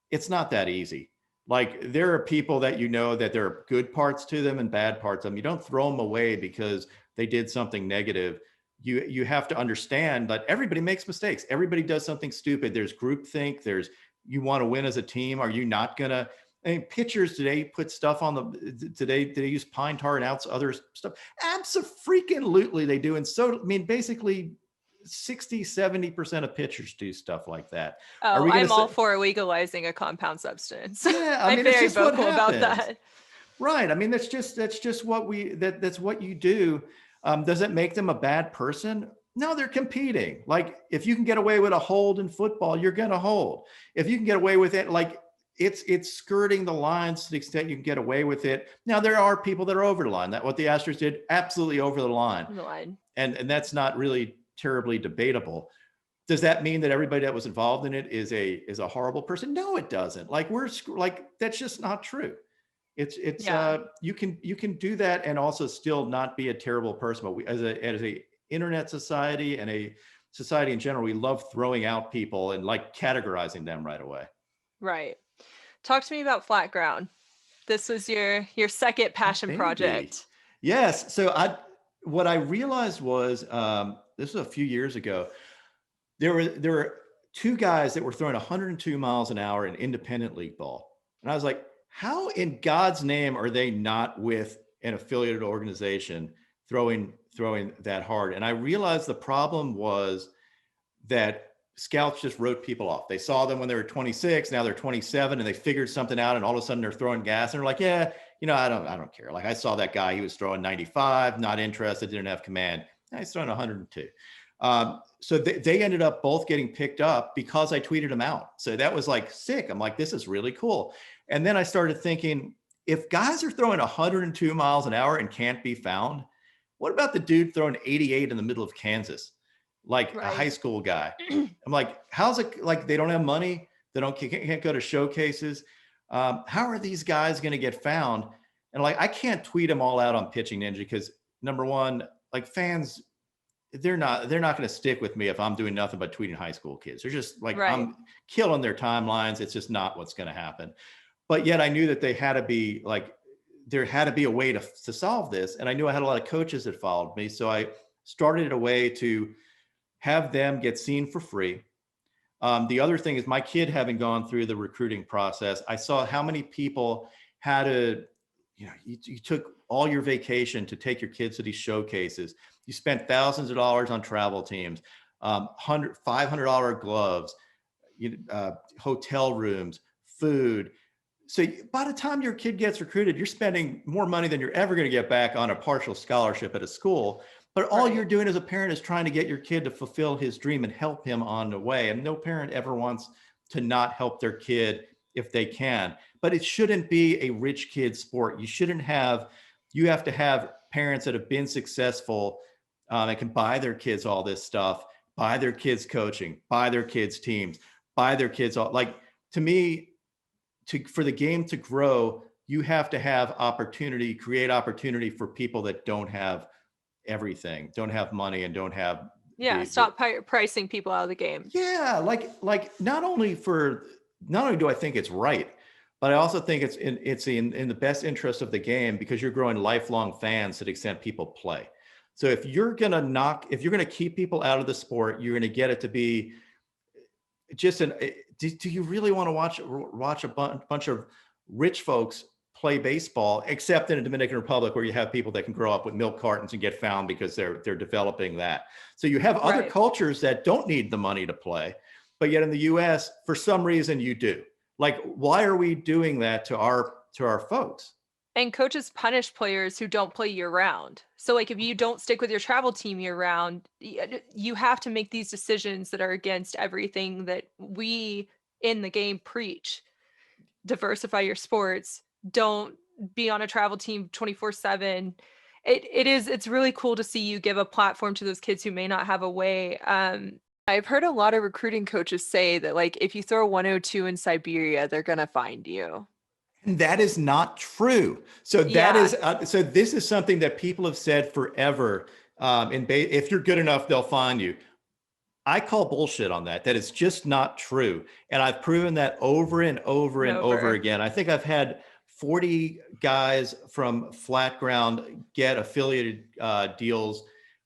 It's not that easy. Like, there are people that that there are good parts to them and bad parts of them. You don't throw them away because they did something negative. You have to understand that everybody makes mistakes. Everybody does something stupid. There's groupthink. You want to win as a team. Are you not gonna? I mean, pitchers today put stuff on today they use pine tar and other stuff. Abso-freaking-lutely they do. And so, I mean, basically 60-70% of pitchers do stuff like that. Oh, I'm all for legalizing a compound substance. Yeah, I mean, I'm very vocal about that. Right. I mean, that's just what that's what you do. Does it make them a bad person? No, they're competing. Like, if you can get away with a hold in football, you're going to hold. If you can get away with it, like, it's skirting the lines to the extent you can get away with it. Now, there are people that are over the line. That what the Astros did, absolutely over the line. And that's not really terribly debatable. Does that mean that everybody that was involved in it is a horrible person? No, it doesn't. Like, that's just not true. You can do that and also still not be a terrible person. But we, as a internet society and a society in general, we love throwing out people and like categorizing them right away. Right. Talk to me about FlatGround. This was your second passion project. Yes. So what I realized was, this was a few years ago, there were two guys that were throwing 102 miles an hour in independent league ball. And I was like, how in God's name are they not with an affiliated organization throwing that hard. And I realized the problem was that scouts just wrote people off. They saw them when they were 26, now they're 27, and they figured something out, and all of a sudden they're throwing gas, and they're like, yeah, I don't care. Like, I saw that guy, he was throwing 95, not interested, didn't have command. Now he's throwing 102. So they ended up both getting picked up because I tweeted them out. So that was like sick. I'm like, this is really cool. And then I started thinking, if guys are throwing 102 miles an hour and can't be found, what about the dude throwing 88 in the middle of Kansas? Like a high school guy. I'm like, how's it, like, they don't have money, they can't go to showcases. How are these guys going to get found? And like, I can't tweet them all out on PitchingNinja because, number one, like, fans, they're not going to stick with me if I'm doing nothing but tweeting high school kids. They're just like, I'm killing their timelines. It's just not what's going to happen. But yet I knew that there had to be a way to solve this. And I knew I had a lot of coaches that followed me. So I started a way to have them get seen for free. The other thing is, my kid having gone through the recruiting process, I saw how many people had to, you took all your vacation to take your kids to these showcases. You spent thousands of dollars on travel teams, $500 gloves, hotel rooms, food. So by the time your kid gets recruited, you're spending more money than you're ever going to get back on a partial scholarship at a school. But all you're doing as a parent is trying to get your kid to fulfill his dream and help him on the way. And no parent ever wants to not help their kid if they can. But it shouldn't be a rich kid sport. You have to have parents that have been successful and can buy their kids all this stuff, buy their kids coaching, buy their kids teams, buy their kids all. Like, to me, for the game to grow, you have to have opportunity, create opportunity for people that don't have everything, don't have money, and don't have stop pricing people out of the game. Yeah, like not only do I think it's right, but I also think it's in the best interest of the game, because you're growing lifelong fans to the extent people play. So if you're gonna keep people out of the sport, you're gonna get it to be just do you really want to watch a bunch of rich folks play baseball, except in the Dominican Republic, where you have people that can grow up with milk cartons and get found because they're developing that. So you have other cultures that don't need the money to play, but yet in the US, for some reason, you do. Like, why are we doing that to our folks? And coaches punish players who don't play year round. So like, if you don't stick with your travel team year round, you have to make these decisions that are against everything that we in the game preach. Diversify your sports. Don't be on a travel team 24/7. It's really cool to see you give a platform to those kids who may not have a way. I've heard a lot of recruiting coaches say that, like, if you throw 102 in Siberia, they're going to find you. And that is not true. So so this is something that people have said forever. If you're good enough, they'll find you. I call bullshit on that. That is just not true. And I've proven that over and over and over again. I think I've had 40 guys from FlatGround get affiliated deals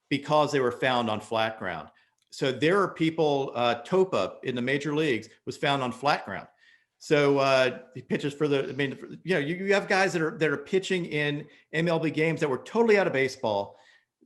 because they were found on FlatGround. So there are people, Topa in the major leagues was found on FlatGround. So he pitches you have guys that are pitching in MLB games that were totally out of baseball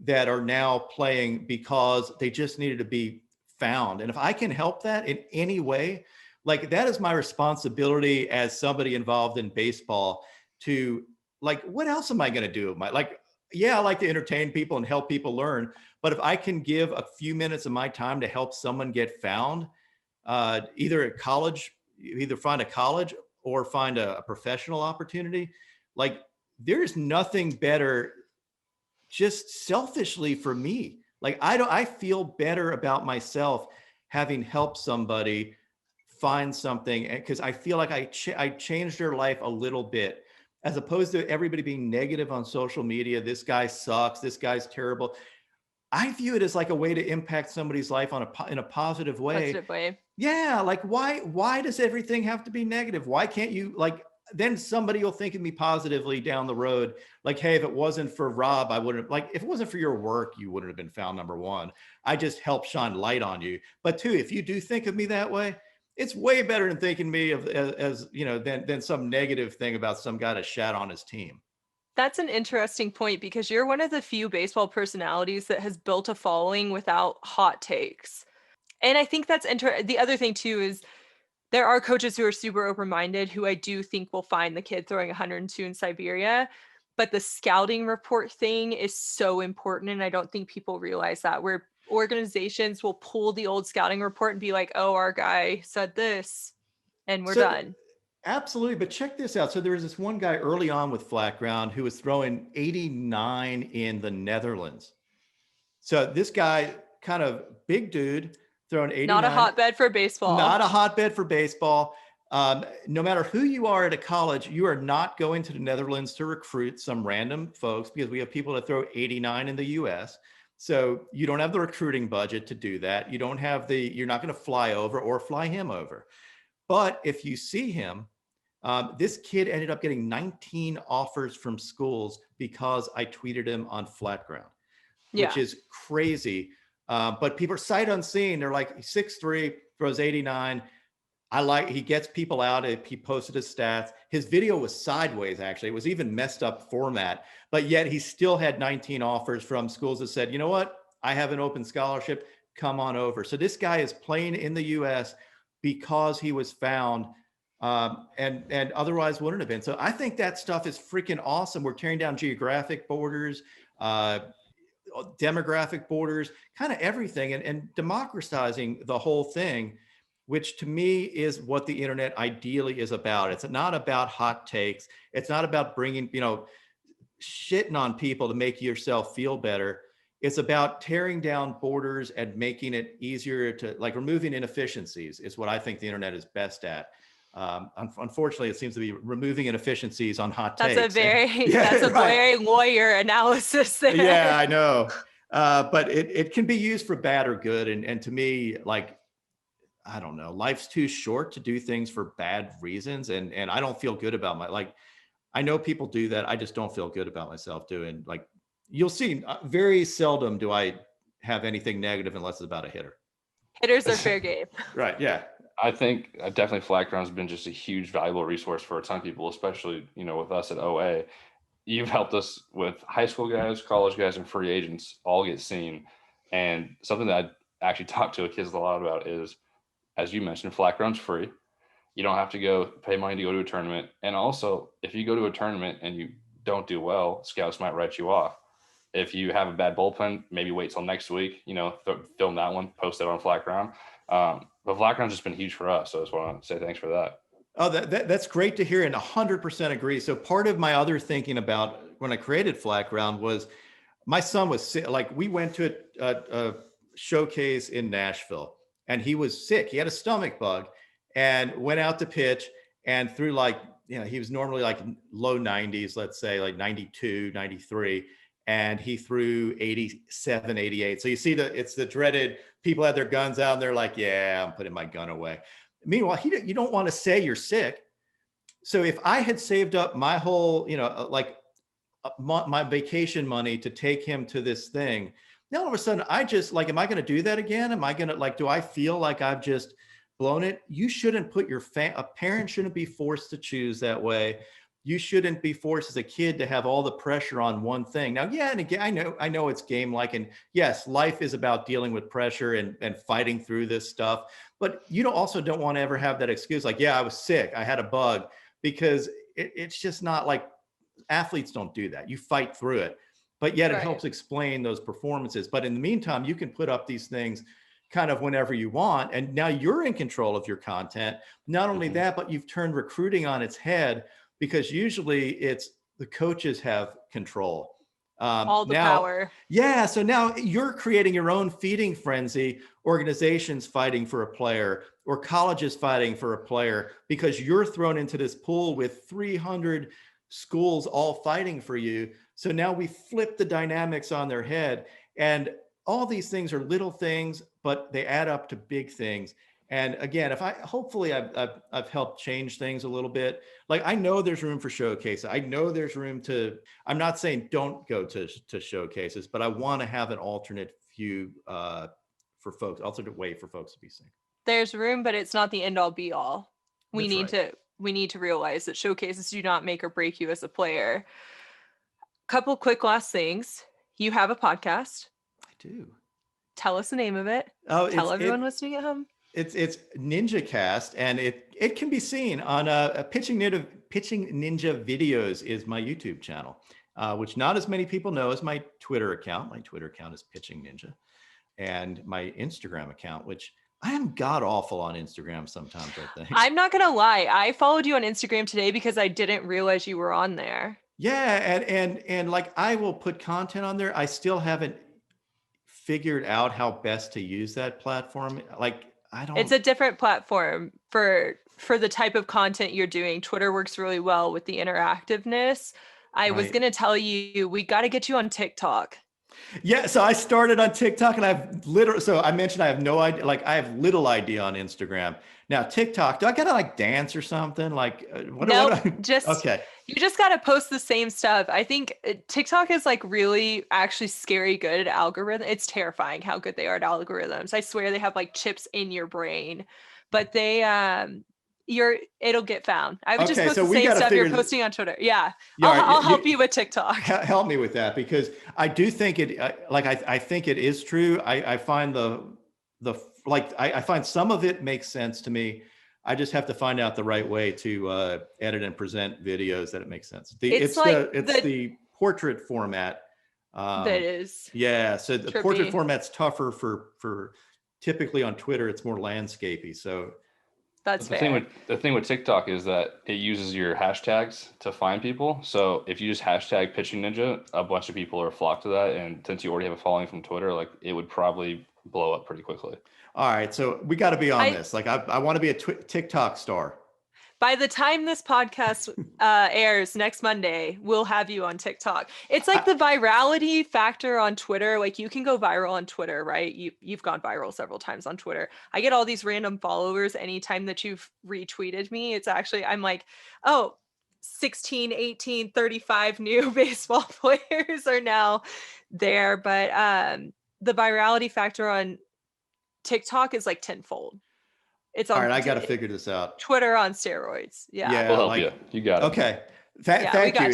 that are now playing because they just needed to be found. And if I can help that in any way, like, that is my responsibility as somebody involved in baseball to, like, what else am I going to do? I like to entertain people and help people learn. But if I can give a few minutes of my time to help someone get found, either find a college or find a professional opportunity, like, there's nothing better, just selfishly for me. Like, I feel better about myself having helped somebody find something, because I feel like I changed their life a little bit, as opposed to everybody being negative on social media. This guy sucks. This guy's terrible. I view it as like a way to impact somebody's life in a positive way. Yeah. Like, why does everything have to be negative? Why can't you, like, then somebody will think of me positively down the road. Like, hey, if it wasn't for Rob, if it wasn't for your work, you wouldn't have been found, number one. I just helped shine light on you. But two, if you do think of me that way, it's way better than thinking me than some negative thing about some guy that shat on his team. That's an interesting point because you're one of the few baseball personalities that has built a following without hot takes. And I think that's the other thing too is there are coaches who are super open-minded who I do think will find the kid throwing 102 in Siberia, but the scouting report thing is so important, and I don't think people realize that, where organizations will pull the old scouting report and be like, oh, our guy said this, and we're So done. absolutely, but check this out. So there was this one guy early on with FlatGround who was throwing 89 in the Netherlands. So this guy, kind of big dude, throwing 89. Not a hotbed for baseball. Not a hotbed for baseball. No matter who you are at a college, you are not going to the Netherlands to recruit some random folks, because we have people that throw 89 in the US. So you don't have the recruiting budget to do that. You're not going to fly over or fly him over. But if you see him, this kid ended up getting 19 offers from schools because I tweeted him on FlatGround, which is crazy. But people are sight unseen. They're like, he's 6'3", throws 89. He gets people out. He posted his stats. His video was sideways, actually. It was even messed up format, but yet he still had 19 offers from schools that said, you know what? I have an open scholarship. Come on over. So this guy is playing in the US because he was found, and otherwise wouldn't have been. So I think that stuff is freaking awesome. We're tearing down geographic borders, demographic borders, kind of everything, and democratizing the whole thing, which to me is what the internet ideally is about. It's not about hot takes. It's not about bringing, shitting on people to make yourself feel better. It's about tearing down borders and making it easier to, like, removing inefficiencies is what I think the internet is best at. Unfortunately, it seems to be removing inefficiencies on hot takes. That's a very lawyer analysis there. Yeah, I know. But it can be used for bad or good. And to me, like, I don't know, life's too short to do things for bad reasons. And I don't feel good about I know people do that. I just don't feel good about myself doing, like, you'll see very seldom do I have anything negative unless it's about a hitter. Hitters are fair game. Right. Yeah. I think definitely FlatGround has been just a huge valuable resource for a ton of people, especially, with us at OA. You've helped us with high school guys, college guys, and free agents all get seen. And something that I actually talk to kids a lot about is, as you mentioned, FlatGround's free. You don't have to go pay money to go to a tournament. And also, if you go to a tournament and you don't do well, scouts might write you off. If you have a bad bullpen, maybe wait till next week, film that one, post it on FlatGround. But FlatGround's just been huge for us. So I just want to say thanks for that. Oh, that's great to hear, and 100% agree. So part of my other thinking about when I created FlatGround was my son was sick. Like, we went to a showcase in Nashville, and he was sick. He had a stomach bug and went out to pitch, and threw he was normally like low 90s, let's say like 92, 93. And he threw 87, 88. So you see it's the dreaded, people had their guns out and they're like, yeah, I'm putting my gun away. Meanwhile, you don't want to say you're sick. So if I had saved up my whole, my vacation money to take him to this thing, now all of a sudden I just am I going to do that again? Am I going to do I feel like I've just blown it? You shouldn't put a parent shouldn't be forced to choose that way. You shouldn't be forced as a kid to have all the pressure on one thing. Now, yeah, and again, I know it's game-like, and yes, life is about dealing with pressure and fighting through this stuff. But you also don't want to ever have that excuse, like, yeah, I was sick, I had a bug, because it's just not like, athletes don't do that. You fight through it, but yet it helps explain those performances. But in the meantime, you can put up these things kind of whenever you want, and now you're in control of your content. Not only that, but you've turned recruiting on its head, because usually it's the coaches have control. All the power. Yeah. So now you're creating your own feeding frenzy, organizations fighting for a player or colleges fighting for a player, because you're thrown into this pool with 300 schools all fighting for you. So now we flip the dynamics on their head, and all these things are little things, but they add up to big things. And again, hopefully I've helped change things a little bit. Like, I know there's room for showcases. I know there's room I'm not saying don't go to showcases, but I want to have an alternate alternate way for folks to be seen. There's room, but it's not the end all be all. We need to realize that showcases do not make or break you as a player. Couple quick last things. You have a podcast. I do. Tell us the name of it. Oh, Tell everyone listening at home. It's Ninja Cast, and it can be seen on Pitching Ninja Videos is my YouTube channel, which not as many people know as my Twitter account. My Twitter account is Pitching Ninja, and my Instagram account, which I am god awful on Instagram sometimes, I think. I'm not gonna lie. I followed you on Instagram today because I didn't realize you were on there. Yeah, and like I will put content on there. I still haven't figured out how best to use that platform. Like I don't. It's a different platform for the type of content you're doing. Twitter works really well with the interactiveness. I was gonna tell you, we got to get you on TikTok. Yeah, so I started on TikTok, and I've literally. So I mentioned I have no idea. Like I have little idea on Instagram. Now TikTok, do I gotta like dance or something? Like just okay. You just gotta post the same stuff. I think TikTok is like really actually scary good at algorithm. It's terrifying how good they are at algorithms. I swear they have like chips in your brain, but they it'll get found. I would just post the same stuff you're posting on Twitter. Yeah, I'll help you with TikTok. Help me with that, because I do think I think it is true. I find I find some of it makes sense to me. I just have to find out the right way to edit and present videos that it makes sense. It's the portrait format. That is. Yeah, so the portrait format's tougher for typically on Twitter. It's more landscapey. So that's fair. The thing with TikTok is that it uses your hashtags to find people. So if you just hashtag Pitching Ninja, a bunch of people are flocked to that. And since you already have a following from Twitter, like it would probably blow up pretty quickly. All right, so we got to be on this. Like I want to be a TikTok star. By the time this podcast airs next Monday, we'll have you on TikTok. It's like the virality factor on Twitter. Like you can go viral on Twitter, right? You've gone viral several times on Twitter. I get all these random followers anytime that you've retweeted me. It's actually, I'm like, oh, 16, 18, 35 new baseball players are now there. But the virality factor on TikTok is like tenfold. It's on. All right, I got to figure this out. Twitter on steroids. Yeah, we'll help you. You got it. Okay, thank you.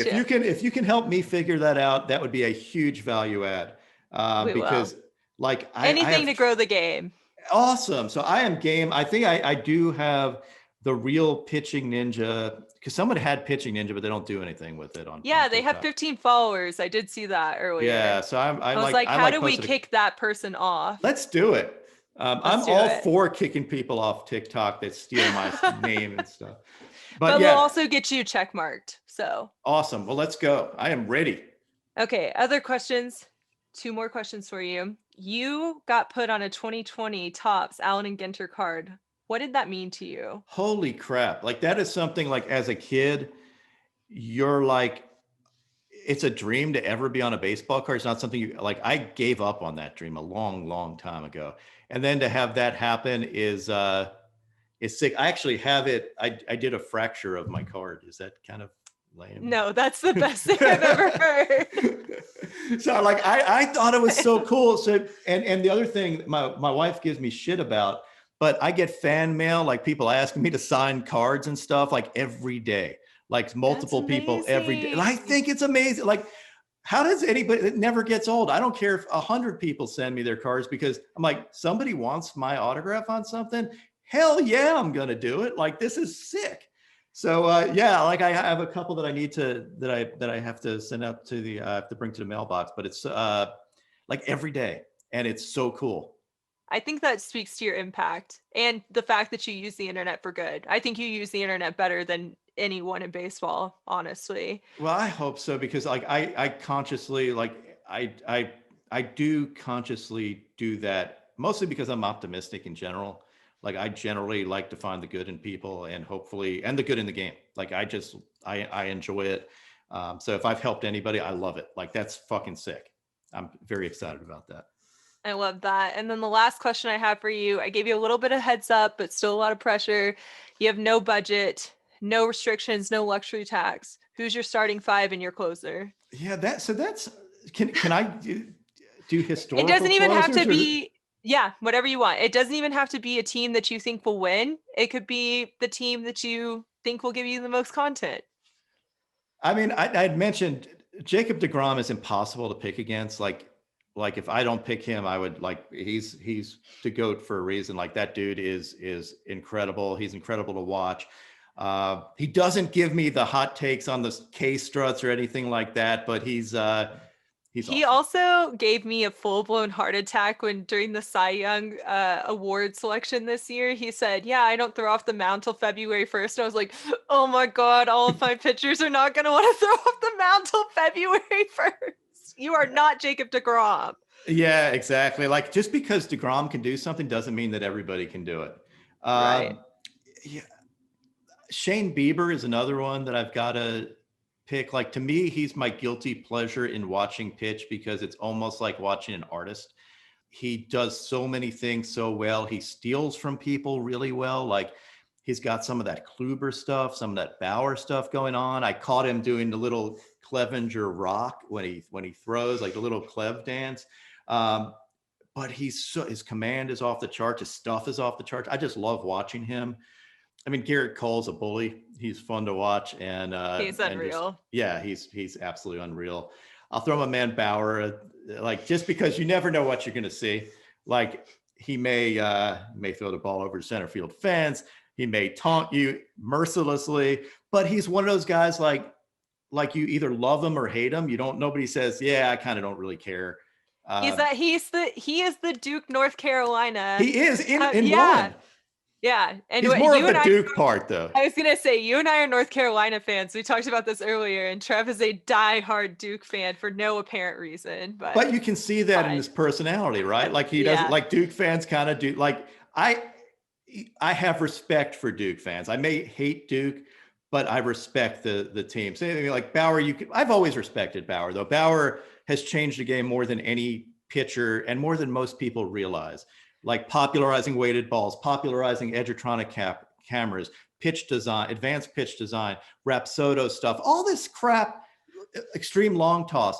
If you can help me figure that out, that would be a huge value add. Because like anything to grow the game. Awesome. So I am game. I think I do have the real Pitching Ninja, because someone had Pitching Ninja, but they don't do anything with it on. Yeah, on they have 15 followers. I did see that earlier. Yeah, so I was like, how do we kick that person off? Let's do it. I'm all for kicking people off TikTok that steal my name and stuff. But we'll also get you check marked. So awesome. Well, let's go. I am ready. Okay. Other questions? 2 more questions for you. You got put on a 2020 Topps Allen and Ginter card. What did that mean to you? Holy crap. Like that is something like as a kid, you're like, it's a dream to ever be on a baseball card. It's not something you like. I gave up on that dream a long, long time ago. And then to have that happen is sick. I actually have it. I did a fracture of my card. Is that kind of lame? No, that's the best thing I've ever heard. So like, I thought it was so cool. So, and the other thing my wife gives me shit about, but I get fan mail, like people asking me to sign cards and stuff like every day, like multiple people every day. And I think it's amazing. Like, how does anybody, it never gets old. I don't care if 100 people send me their cards, because I'm like, somebody wants my autograph on something. Hell yeah, I'm going to do it. Like, this is sick. So yeah, like I have a couple that I need to, that I have to send out to the, to bring to the mailbox, but it's like every day. And it's so cool. I think that speaks to your impact and the fact that you use the internet for good. I think you use the internet better than anyone in baseball, honestly. Well, I hope so, because like I consciously, like I do consciously do that, mostly because I'm optimistic in general. Like I generally like to find the good in people, and hopefully, and the good in the game. Like I enjoy it. So if I've helped anybody, I love it. Like that's fucking sick. I'm very excited about that. I love that. And then the last question I have for you, I gave you a little bit of heads up, but still a lot of pressure. You have no budget, no restrictions, no luxury tax. Who's your starting 5 and your closer? Yeah, that's can I do historical? It doesn't even have to be, yeah, whatever you want. It doesn't even have to be a team that you think will win. It could be the team that you think will give you the most content. I mean, I'd mentioned Jacob deGrom is impossible to pick against. Like if I don't pick him, I would like he's the GOAT for a reason. Like that dude is incredible. He's incredible to watch. He doesn't give me the hot takes on the K struts or anything like that, but he's He awesome. also gave me a full-blown heart attack when during the Cy Young award selection this year, he said, yeah, I don't throw off the mound till February 1st. And I was like, oh my God, all of my pitchers are not going to want to throw off the mound till February 1st. You are not Jacob deGrom. Yeah, exactly. Like just because deGrom can do something doesn't mean that everybody can do it. Right. Yeah. Shane Bieber is another one that I've got to pick. Like to me, he's my guilty pleasure in watching pitch because it's almost like watching an artist. He does so many things so well. He steals from people really well. Like he's got some of that Kluber stuff, some of that Bauer stuff going on. I caught him doing the little Clevenger rock when he throws, like the little Clev dance. But his command is off the charts. His stuff is off the charts. I just love watching him. I mean, Garrett Cole's a bully. He's fun to watch, and He's unreal. He's absolutely unreal. I'll throw my man Bauer, like just because you never know what you're going to see. Like he may throw the ball over the center field fence. He may taunt you mercilessly, but he's one of those guys like you either love him or hate him. Nobody says, yeah, I kind of don't really care. He is the Duke, North Carolina. He is in yeah. one. Yeah. And he's more of the Duke part, though. I was going to say, you and I are North Carolina fans. We talked about this earlier, and Trev is a diehard Duke fan for no apparent reason. But you can see that in his personality, right? Like he doesn't like Duke fans kind of do. Like I have respect for Duke fans. I may hate Duke, but I respect the team. So like Bauer, I've always respected Bauer, though. Bauer has changed the game more than any pitcher and more than most people realize. Like popularizing weighted balls, popularizing Edgertronic cameras, pitch design, advanced pitch design, Rapsodo stuff, all this crap, extreme long toss.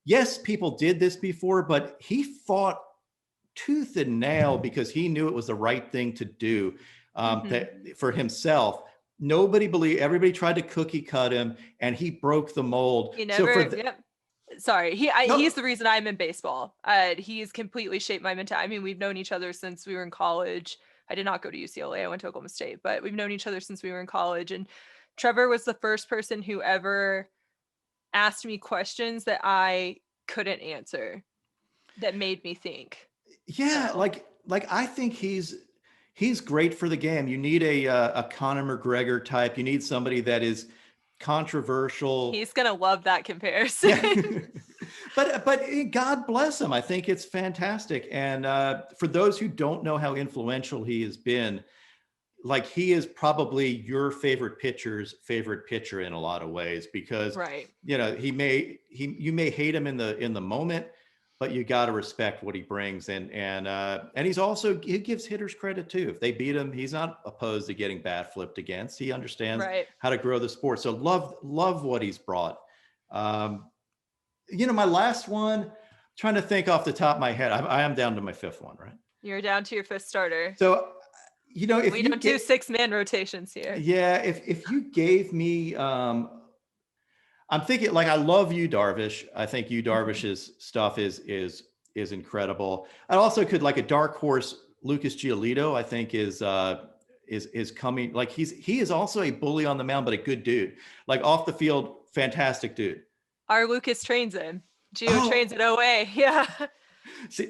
Yes, people did this before, but he fought tooth and nail because he knew it was the right thing to do for himself. Nobody believed, everybody tried to cookie cut him, and he broke the mold. He never, Sorry, he's the reason I'm in baseball. He's completely shaped my mentality. I mean, we've known each other since we were in college. I did not go to UCLA. I went to Oklahoma State, but we've known each other since we were in college. And Trevor was the first person who ever asked me questions that I couldn't answer that made me think. Yeah, so. like I think he's great for the game. You need a Conor McGregor type. You need somebody that is controversial. He's gonna love that comparison. Yeah. but God bless him. I think it's fantastic. And for those who don't know how influential he has been, like he is probably your favorite pitcher's favorite pitcher in a lot of ways, because you may hate him in the moment, but you got to respect what he brings. And he gives hitters credit too. If they beat him, he's not opposed to getting bat flipped against. He understands how to grow the sport. So love what he's brought. My last one, trying to think off the top of my head, I am down to my fifth one, right? You're down to your fifth starter. So, if we don't do 6-man rotations here. Yeah. If you gave me, I'm thinking, like, I love Yu Darvish. I think Yu Darvish's stuff is incredible. I also could, like, a dark horse, Lucas Giolito, I think is coming. Like he is also a bully on the mound, but a good dude. Like off the field, fantastic dude. Our Lucas trains him. Gio trains at OA. Yeah. See,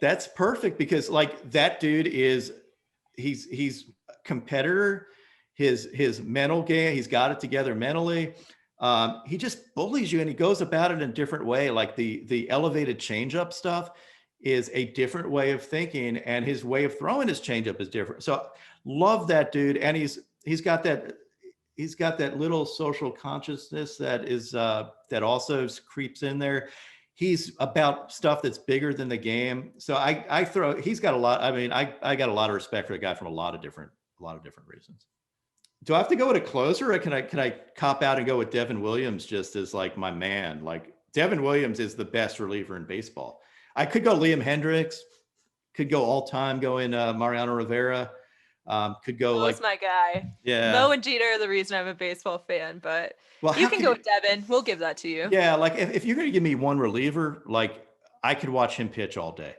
that's perfect, because like that dude he's a competitor. His mental game, he's got it together mentally. He just bullies you, and he goes about it in a different way. Like the elevated changeup stuff is a different way of thinking, and his way of throwing his changeup is different. So love that dude. And he's got that little social consciousness that also creeps in there. He's about stuff that's bigger than the game. So he's got a lot. I mean, I got a lot of respect for the guy from a lot of different reasons. Do I have to go with a closer, or can I cop out and go with Devin Williams just as like my man? Like Devin Williams is the best reliever in baseball. I could go Liam Hendricks, could go all time, go in Mariano Rivera. Could go Mo's like, my guy. yeah. Mo and Jeter are the reason I'm a baseball fan, but Well, you how can could go you? with Devin. We'll give that to you. Yeah, like if you're going to give me one reliever, like I could watch him pitch all day.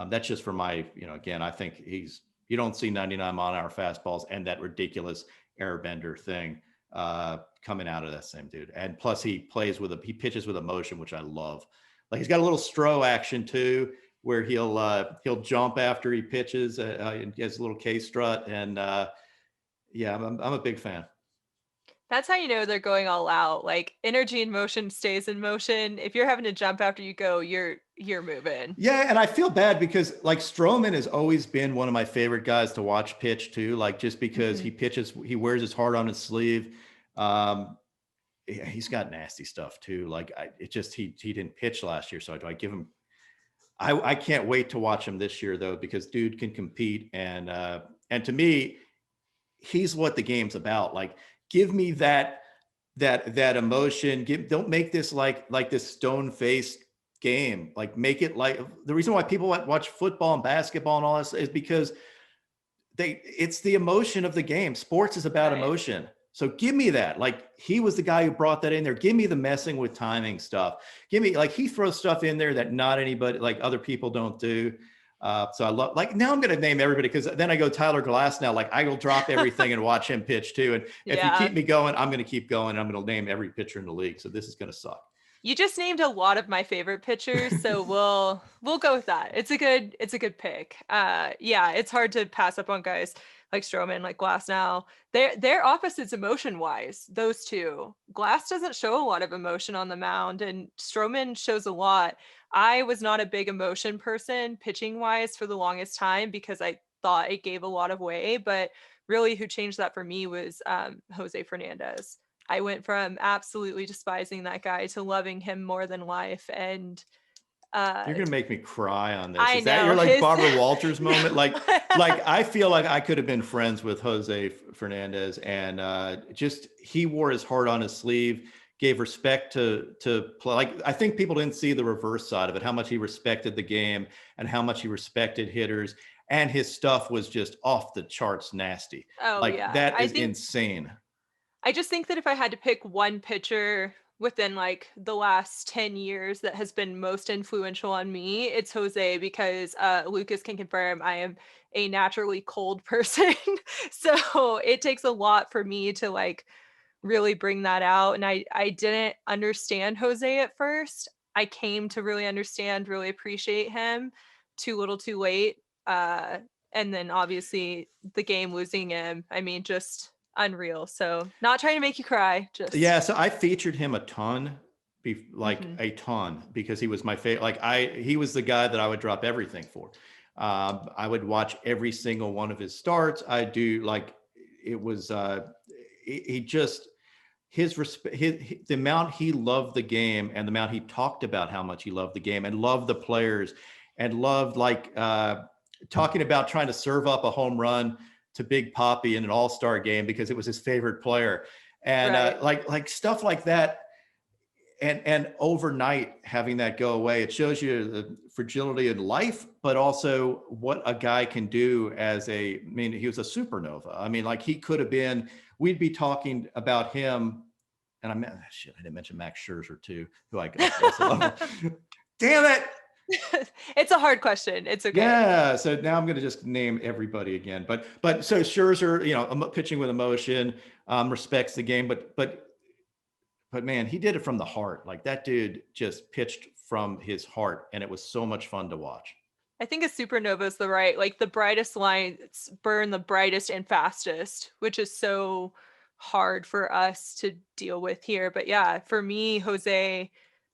That's just for my, again, I think you don't see 99 mile an hour fastballs and that ridiculous airbender thing coming out of that same dude. And plus he pitches with emotion, which I love. Like he's got a little Stro action too, where he'll jump after he pitches, and gets a little K strut. And yeah, I'm a big fan. That's how you know they're going all out. Like energy in motion stays in motion. If you're having to jump after you go, you're moving. Yeah, and I feel bad because like Stroman has always been one of my favorite guys to watch pitch too. Like just because he wears his heart on his sleeve. Yeah, he's got nasty stuff too. Like he didn't pitch last year, so do I give him? I can't wait to watch him this year though, because dude can compete, and to me, he's what the game's about. Like, give me that emotion. Don't make this like this stone faced game. Like, make it like the reason why people watch football and basketball and all this is because it's the emotion of the game. Sports is about emotion. So give me that. Like, he was the guy who brought that in there. Give me the messing with timing stuff. Give me, like, he throws stuff in there that not anybody, like other people don't do. So I love, like, now I'm going to name everybody, because then I go Tyler Glass now. Like, I will drop everything and watch him pitch too. And if you keep me going, I'm going to keep going. I'm going to name every pitcher in the league. So this is going to suck. You just named a lot of my favorite pitchers, so we'll go with that. It's a good pick. Yeah, it's hard to pass up on guys like Stroman, like Glass now. They're opposites emotion wise, those two. Glass doesn't show a lot of emotion on the mound, and Stroman shows a lot. I was not a big emotion person pitching wise for the longest time because I thought it gave a lot away, but really who changed that for me was Jose Fernandez. I went from absolutely despising that guy to loving him more than life. And you're gonna make me cry on this. I Is that know, your like Barbara Walters moment? Like I feel like I could have been friends with Jose Fernandez, and just he wore his heart on his sleeve, gave respect to play. Like, I think people didn't see the reverse side of it, how much he respected the game and how much he respected hitters, and his stuff was just off the charts nasty. Oh like yeah, that is insane. I just think that if I had to pick one pitcher within like the last 10 years that has been most influential on me, it's Jose, because Lucas can confirm I am a naturally cold person. So it takes a lot for me to like really bring that out. And I didn't understand Jose at first. I came to really understand, really appreciate him too little too late. And then obviously the game losing him, I mean, just unreal. So not trying to make you cry, just yeah. So I featured him a ton, a ton, because he was my favorite. Like he was the guy that I would drop everything for. I would watch every single one of his starts. I do, like, it was he just his respect, the amount he loved the game, and the amount he talked about how much he loved the game and loved the players, and loved talking about trying to serve up a home run to Big Papi in an all-star game because it was his favorite player. And like stuff like that. And overnight having that go away, it shows you the fragility in life, but also what a guy can do I mean, he was a supernova. I mean, like, he could have been, we'd be talking about him. And I didn't mention Max Scherzer too, who I love. Damn it. It's a hard question. It's okay. Yeah. So now I'm going to just name everybody again. But so Scherzer, pitching with emotion, respects the game, but man, he did it from the heart. Like, that dude just pitched from his heart, and it was so much fun to watch. I think a supernova is the brightest lights burn the brightest and fastest, which is so hard for us to deal with here. But yeah, for me, Jose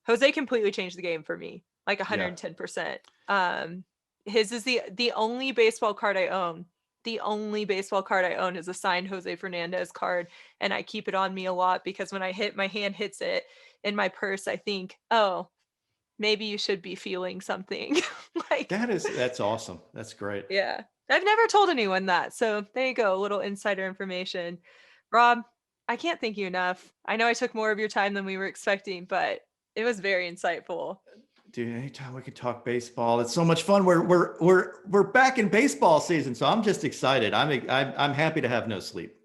completely changed the game for me, like 110%. His is the only baseball card I own. The only baseball card I own is a signed Jose Fernandez card, and I keep it on me a lot because when my hand hits it in my purse, I think, oh, maybe you should be feeling something. Like, that's awesome. That's great. Yeah. I've never told anyone that. So there you go, a little insider information. Rob, I can't thank you enough. I know I took more of your time than we were expecting, but it was very insightful. Dude, anytime we could talk baseball, it's so much fun. We're back in baseball season, so I'm just excited. I'm happy to have no sleep.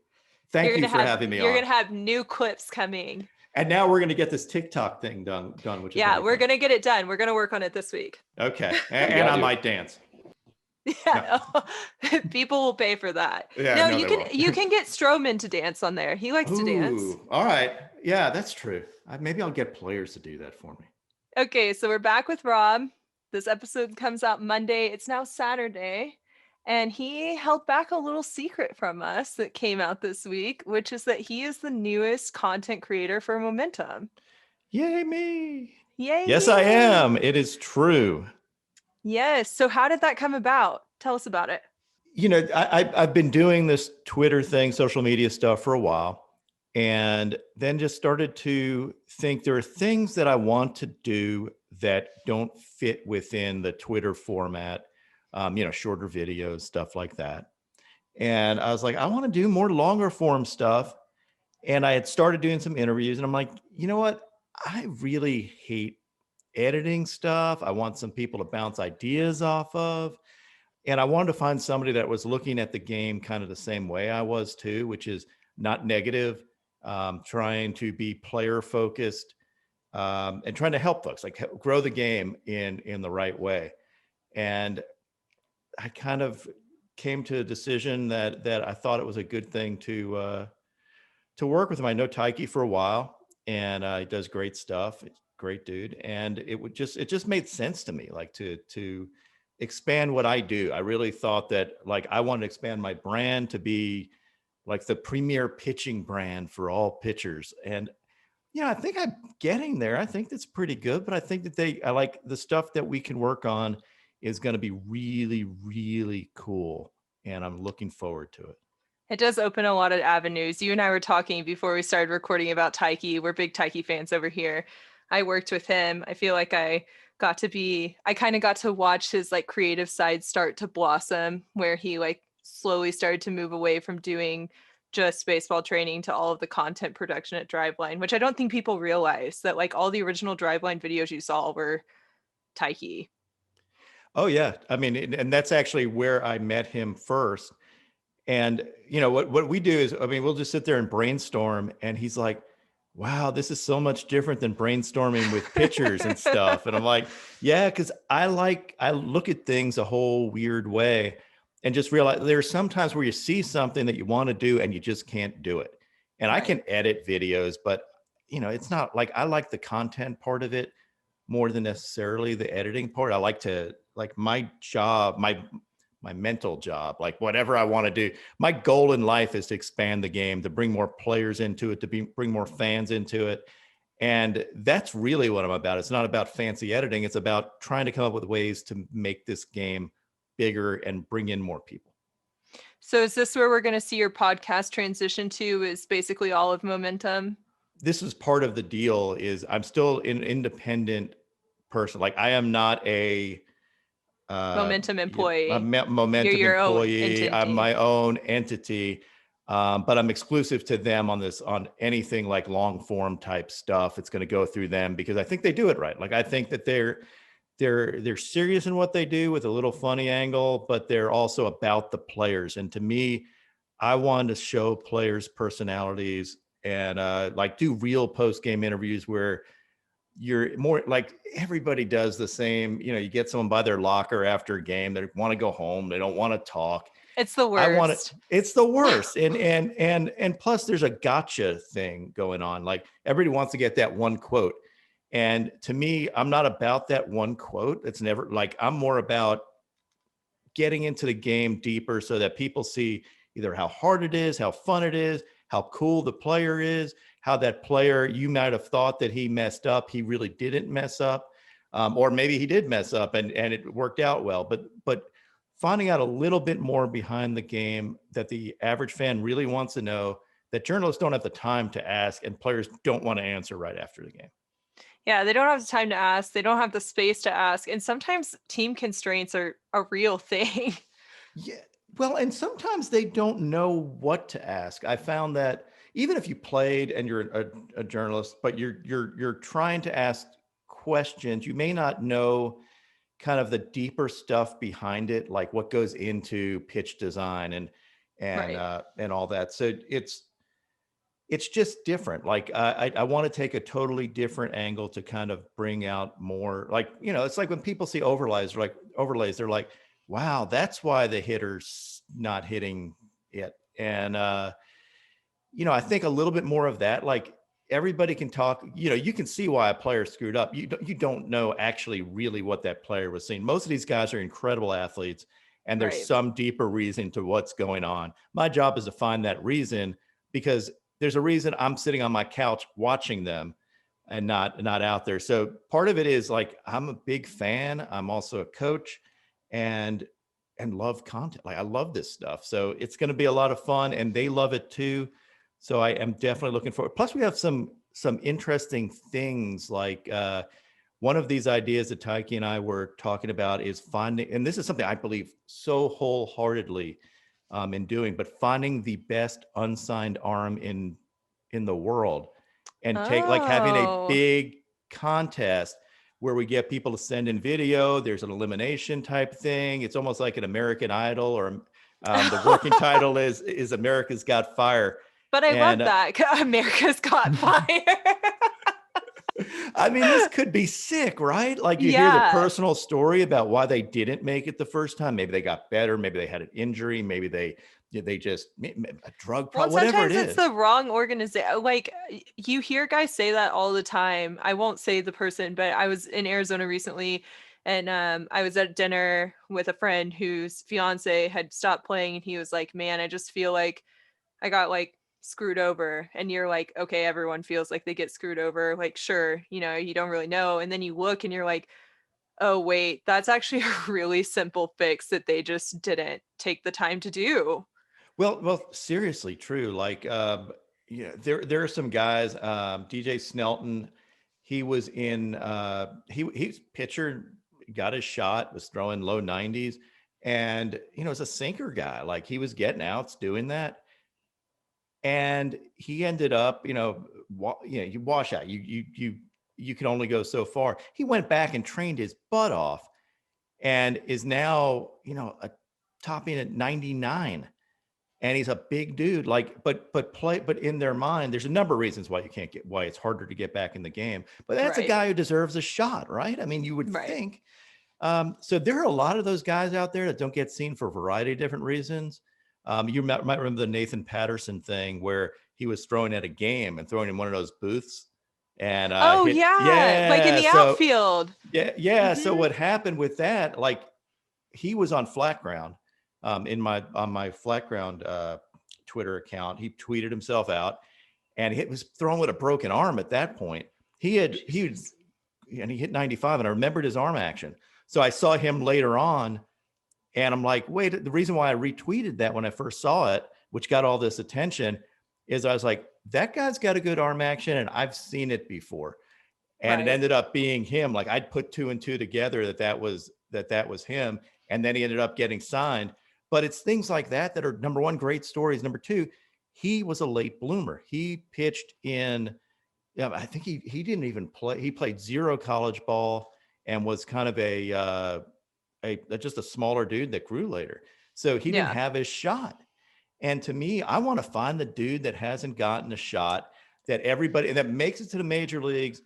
Thank you for having me You're on. gonna have new clips coming. And now we're gonna get this TikTok thing done, which is Yeah, gonna be we're fun. gonna get it done. We're gonna work on it this week. Okay, and I might dance. Yeah, people will pay for that. Yeah, no, no, you they can won't. you can get Stroman to dance on there. He likes to dance. Ooh, all right. Yeah, that's true. Maybe I'll get players to do that for me. Okay, so we're back with Rob. This episode comes out Monday. It's now Saturday. And he held back a little secret from us that came out this week, which is that he is the newest content creator for Momentum. Yay, me. Yay. Yes, I am. It is true. Yes. So how did that come about? Tell us about it. You know, I've been doing this Twitter thing, social media stuff for a while, and then just started to think there are things that I want to do that don't fit within the Twitter format, shorter videos, stuff like that. And I was like, I want to do more longer form stuff. And I had started doing some interviews, and I'm like, you know what? I really hate editing stuff. I want some people to bounce ideas off of. And I wanted to find somebody that was looking at the game kind of the same way I was too, which is not negative, trying to be player focused, and trying to help folks like grow the game in the right way. And I kind of came to a decision that I thought it was a good thing to work with him. I know Taiki for a while, and he does great stuff. He's a great dude, and it just made sense to me, like to expand what I do. I really thought that like I wanted to expand my brand to be like the premier pitching brand for all pitchers. And I think I'm getting there. I think that's pretty good, but I think that I like the stuff that we can work on is going to be really, really cool. And I'm looking forward to it. It does open a lot of avenues. You and I were talking before we started recording about Taiki. We're big Taiki fans over here. I worked with him. I feel like I kind of got to watch his like creative side start to blossom, where he like slowly started to move away from doing just baseball training to all of the content production at Driveline, which I don't think people realize that like all the original Driveline videos you saw were Taiki. Oh yeah. I mean, and that's actually where I met him first. And what we do is, I mean, we'll just sit there and brainstorm, and he's like, wow, this is so much different than brainstorming with pitchers and stuff. And I'm like, yeah, because I look at things a whole weird way, and just realize there's sometimes where you see something that you want to do and you just can't do it. And right. I can edit videos, but it's not like I like the content part of it more than necessarily the editing part. I like to my job, my mental job, like whatever I want to do. My goal in life is to expand the game, to bring more players into it, to bring more fans into it. And that's really what I'm about. It's not about fancy editing. It's about trying to come up with ways to make this game bigger and bring in more people. So is this where we're going to see your podcast transition to, is basically all of Momentum? This is part of the deal. Is I'm still an independent person. Like I am not a Momentum employee. Momentum You're employee. I'm my own entity, but I'm exclusive to them on anything like long form type stuff. It's going to go through them because I think they do it right. Like I think that they're serious in what they do with a little funny angle, but they're also about the players. And to me, I wanted to show players' personalities and like do real post game interviews where you're more like everybody does the same. You get someone by their locker after a game. They want to go home. They don't want to talk. It's the worst. It's the worst. And plus there's a gotcha thing going on. Like everybody wants to get that one quote. And to me, I'm not about that one quote. It's never like, I'm more about getting into the game deeper so that people see either how hard it is, how fun it is, how cool the player is, how that player, you might have thought that he messed up. He really didn't mess up. Or maybe he did mess up and it worked out well. But finding out a little bit more behind the game that the average fan really wants to know, that journalists don't have the time to ask and players don't want to answer right after the game. Yeah, they don't have the time to ask. They don't have the space to ask. And sometimes team constraints are a real thing. Yeah. Well, and sometimes they don't know what to ask. I found that even if you played and you're a journalist, but you're trying to ask questions. You may not know kind of the deeper stuff behind it, like what goes into pitch design and all that. So it's just different. Like I want to take a totally different angle to kind of bring out more, like, it's like when people see overlays, they're like, wow, that's why the hitter's not hitting it. And, I think a little bit more of that, like everybody can talk, you can see why a player screwed up. You don't know actually really what that player was seeing. Most of these guys are incredible athletes, and there's some deeper reason to what's going on. My job is to find that reason, because there's a reason I'm sitting on my couch watching them and not out there. So part of it is like, I'm a big fan. I'm also a coach and love content. Like I love this stuff. So it's going to be a lot of fun, and they love it too. So I am definitely looking forward. Plus we have some interesting things, like one of these ideas that Taiki and I were talking about is finding, and this is something I believe so wholeheartedly in doing, but finding the best unsigned arm in the world, and like having a big contest where we get people to send in video. There's an elimination type thing. It's almost like an American Idol, or the working title is America's Got Fire. But I love that. America's Got Fire. I mean, this could be sick, right? Like you hear the personal story about why they didn't make it the first time. Maybe they got better. Maybe they had an injury. Maybe they just a drug problem, whatever it is. Sometimes it's the wrong organization. Like you hear guys say that all the time. I won't say the person, but I was in Arizona recently, and I was at dinner with a friend whose fiance had stopped playing, and he was like, "Man, I just feel like I got like screwed over." And you're like, okay, everyone feels like they get screwed over. Like, sure, you don't really know. And then you look and you're like, oh, wait, that's actually a really simple fix that they just didn't take the time to do. Well, seriously, true. Like, there are some guys, DJ Snelton, he was in, he's pitcher, got his shot, was throwing low 90s, and, it's a sinker guy. Like he was getting outs doing that. And he ended up, you wash out, you can only go so far. He went back and trained his butt off, and is now, a topping at 99. And he's a big dude, like, but in their mind, there's a number of reasons why it's harder to get back in the game. But that's a guy who deserves a shot, right? I mean, you would think. So there are a lot of those guys out there that don't get seen for a variety of different reasons. You might remember the Nathan Patterson thing where he was throwing at a game and throwing in one of those booths. And like in the outfield. Yeah. Mm-hmm. So what happened with that? Like he was on FlatGround, on my FlatGround Twitter account. He tweeted himself out, and he was throwing with a broken arm at that point. He hit 95, and I remembered his arm action. So I saw him later on. And I'm like, wait, the reason why I retweeted that when I first saw it, which got all this attention, is I was like, that guy's got a good arm action, and I've seen it before. And it ended up being him. Like I'd put two and two together that was him. And then he ended up getting signed. But it's things like that are, number one, great stories. Number two, he was a late bloomer. He pitched in, I think he didn't even play. He played zero college ball and was kind of just a smaller dude that grew later. So he didn't have his shot. And to me, I want to find the dude that hasn't gotten a shot, that makes it to the major leagues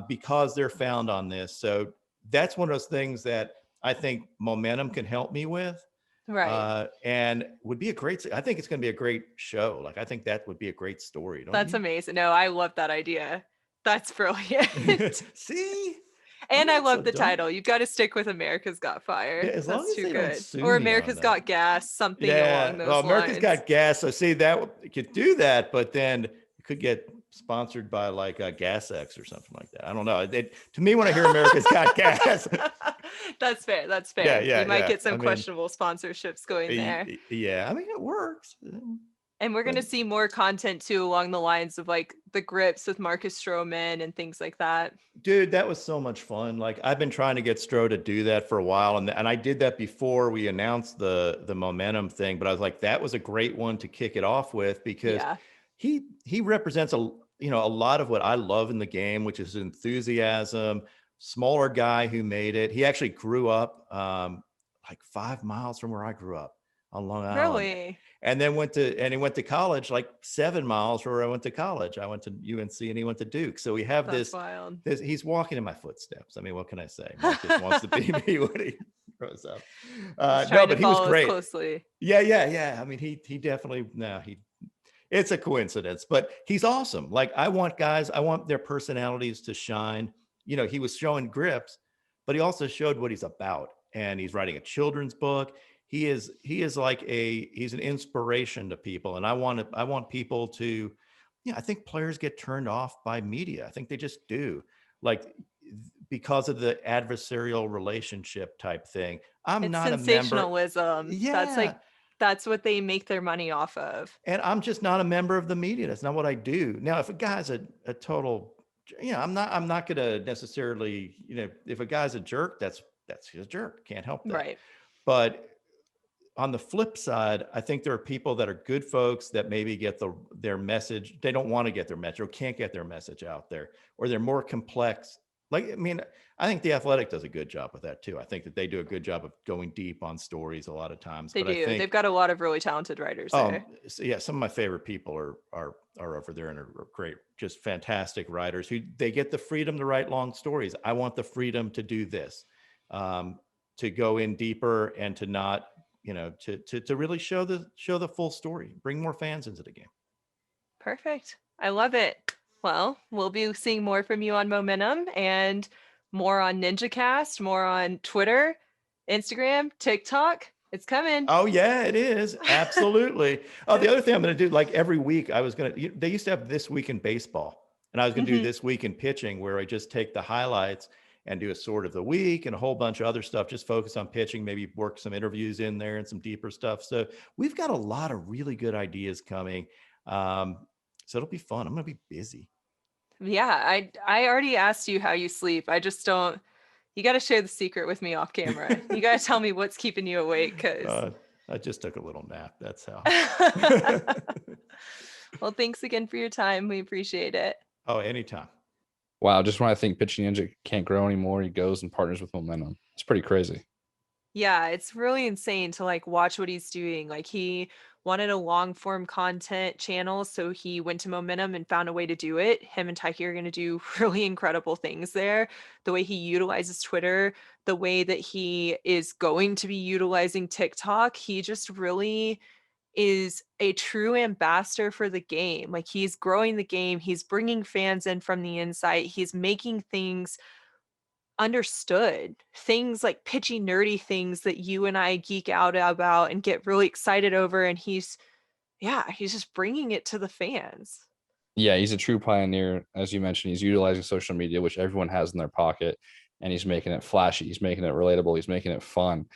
because they're found on this. So that's one of those things that I think momentum can help me with. Right. And would be I think it's going to be a great show. Like, I think that would be a great story. That's amazing. No, I love that idea. That's brilliant. See? And I love the title. You've got to stick with America's Got Fire. Yeah, That's too good. Or America's Got Gas, something along those lines. America's Got Gas. So see, that you could do that, but then it could get sponsored by like Gas X or something like that. I don't know. To me, when I hear America's Got Gas, that's fair. Yeah, you might get some questionable sponsorships going there. Yeah, I mean, it works. And we're going to see more content too along the lines of like the grips with Marcus Stroman and things like that. Dude, that was so much fun. Like I've been trying to get Stro to do that for a while. And I did that before we announced the momentum thing, but I was like, that was a great one to kick it off with, because he represents you know, a lot of what I love in the game, which is enthusiasm. Smaller guy who made it. He actually grew up like 5 miles from where I grew up on Long Island, Really? and then he went to college like 7 miles from where I went to college. I went to UNC and he went to Duke. So we have That's wild. he's walking in my footsteps. I mean, what can I say? Mark just wants to be me when he grows up. He's No, trying to but he was follow us great. closely. Yeah. I mean, he definitely, no, it's a coincidence, but he's awesome. Like I want their personalities to shine. You know, he was showing grips, but he also showed what he's about. And he's writing a children's book. He's an inspiration to people. And I want people to, yeah, I think players get turned off by media. I think they just do. Like because of the adversarial relationship type thing. I'm It's not a member. sensationalism. Yeah. That's what they make their money off of. And I'm just not a member of the media. That's not what I do. Now, if a guy's a total, I'm not going to necessarily, if a guy's a jerk, that's his jerk. Can't help that. Right. But on the flip side, I think there are people that are good folks that maybe get their message. They don't want to get their message or can't get their message out there, or they're more complex. Like, I mean, I think The Athletic does a good job with that too. I think that they do a good job of going deep on stories a lot of times. They But I do. think, They've got a lot of really talented writers there. so yeah, some of my favorite people are over there and are great, just fantastic writers who they get the freedom to write long stories. I want the freedom to do this, to go in deeper and to not, to really show the full story, bring more fans into the game. Perfect. I love it. Well, we'll be seeing more from you on Momentum and more on NinjaCast, more on Twitter, Instagram, TikTok. It's coming. Oh yeah, it is. Absolutely. Oh, the other thing I'm going to do, like every week they used to have This Week in Baseball, and I was going to do This Week in Pitching, where I just take the highlights and do a sort of the week and a whole bunch of other stuff, just focus on pitching, maybe work some interviews in there and some deeper stuff. So we've got a lot of really good ideas coming. So it'll be fun. I'm going to be busy. Yeah, I already asked you how you sleep. I just don't. You got to share the secret with me off camera. You got to tell me what's keeping you awake, because I just took a little nap. That's how. Well, thanks again for your time. We appreciate it. Oh, anytime. Wow, just when I think Pitching Ninja can't grow anymore, he goes and partners with Momentum. It's pretty crazy. Yeah, it's really insane to like watch what he's doing. Like he wanted a long form content channel, so he went to Momentum and found a way to do it. Him and Taiki are going to do really incredible things there. The way he utilizes Twitter, the way that he is going to be utilizing TikTok, he just really is a true ambassador for the game. Like he's growing the game, he's bringing fans in from the inside, he's making things understood, things like pitchy nerdy things that you and I geek out about and get really excited over, and he's just bringing it to the fans. Yeah, he's a true pioneer. As you mentioned, he's utilizing social media, which everyone has in their pocket, and he's making it flashy. He's making it relatable. He's making it fun.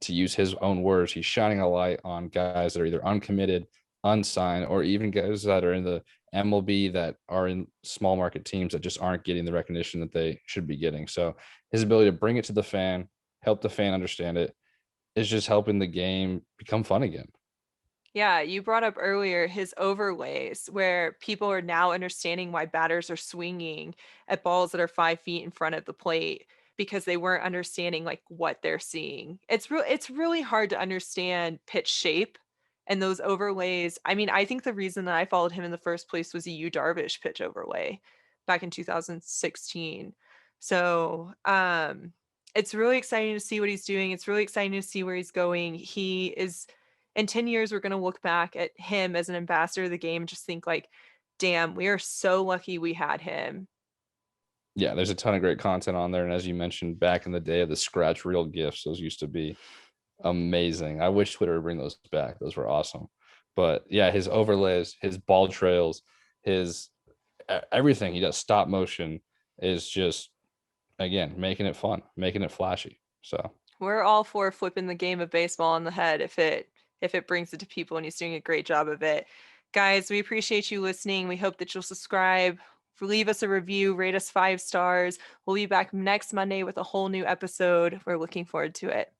To use his own words, he's shining a light on guys that are either uncommitted, unsigned, or even guys that are in the MLB that are in small market teams that just aren't getting the recognition that they should be getting. So his ability to bring it to the fan, help the fan understand it, is just helping the game become fun again. Yeah, you brought up earlier his overlays, where people are now understanding why batters are swinging at balls that are 5 feet in front of the plate, because they weren't understanding like what they're seeing. It's really hard to understand pitch shape and those overlays. I mean, I think the reason that I followed him in the first place was a Yu Darvish pitch overlay back in 2016. So it's really exciting to see what he's doing. It's really exciting to see where he's going. He is, in 10 years, we're going to look back at him as an ambassador of the game and just think like, damn, we are so lucky we had him. Yeah, there's a ton of great content on there. And as you mentioned, back in the day of the scratch reel gifts, those used to be amazing. I wish Twitter would bring those back. Those were awesome. But yeah, his overlays, his ball trails, his everything he does, stop motion, is just, again, making it fun, making it flashy. So we're all for flipping the game of baseball on the head if it brings it to people, and he's doing a great job of it. Guys, we appreciate you listening. We hope that you'll subscribe, leave us a review, rate us 5 stars. We'll be back next Monday with a whole new episode. We're looking forward to it.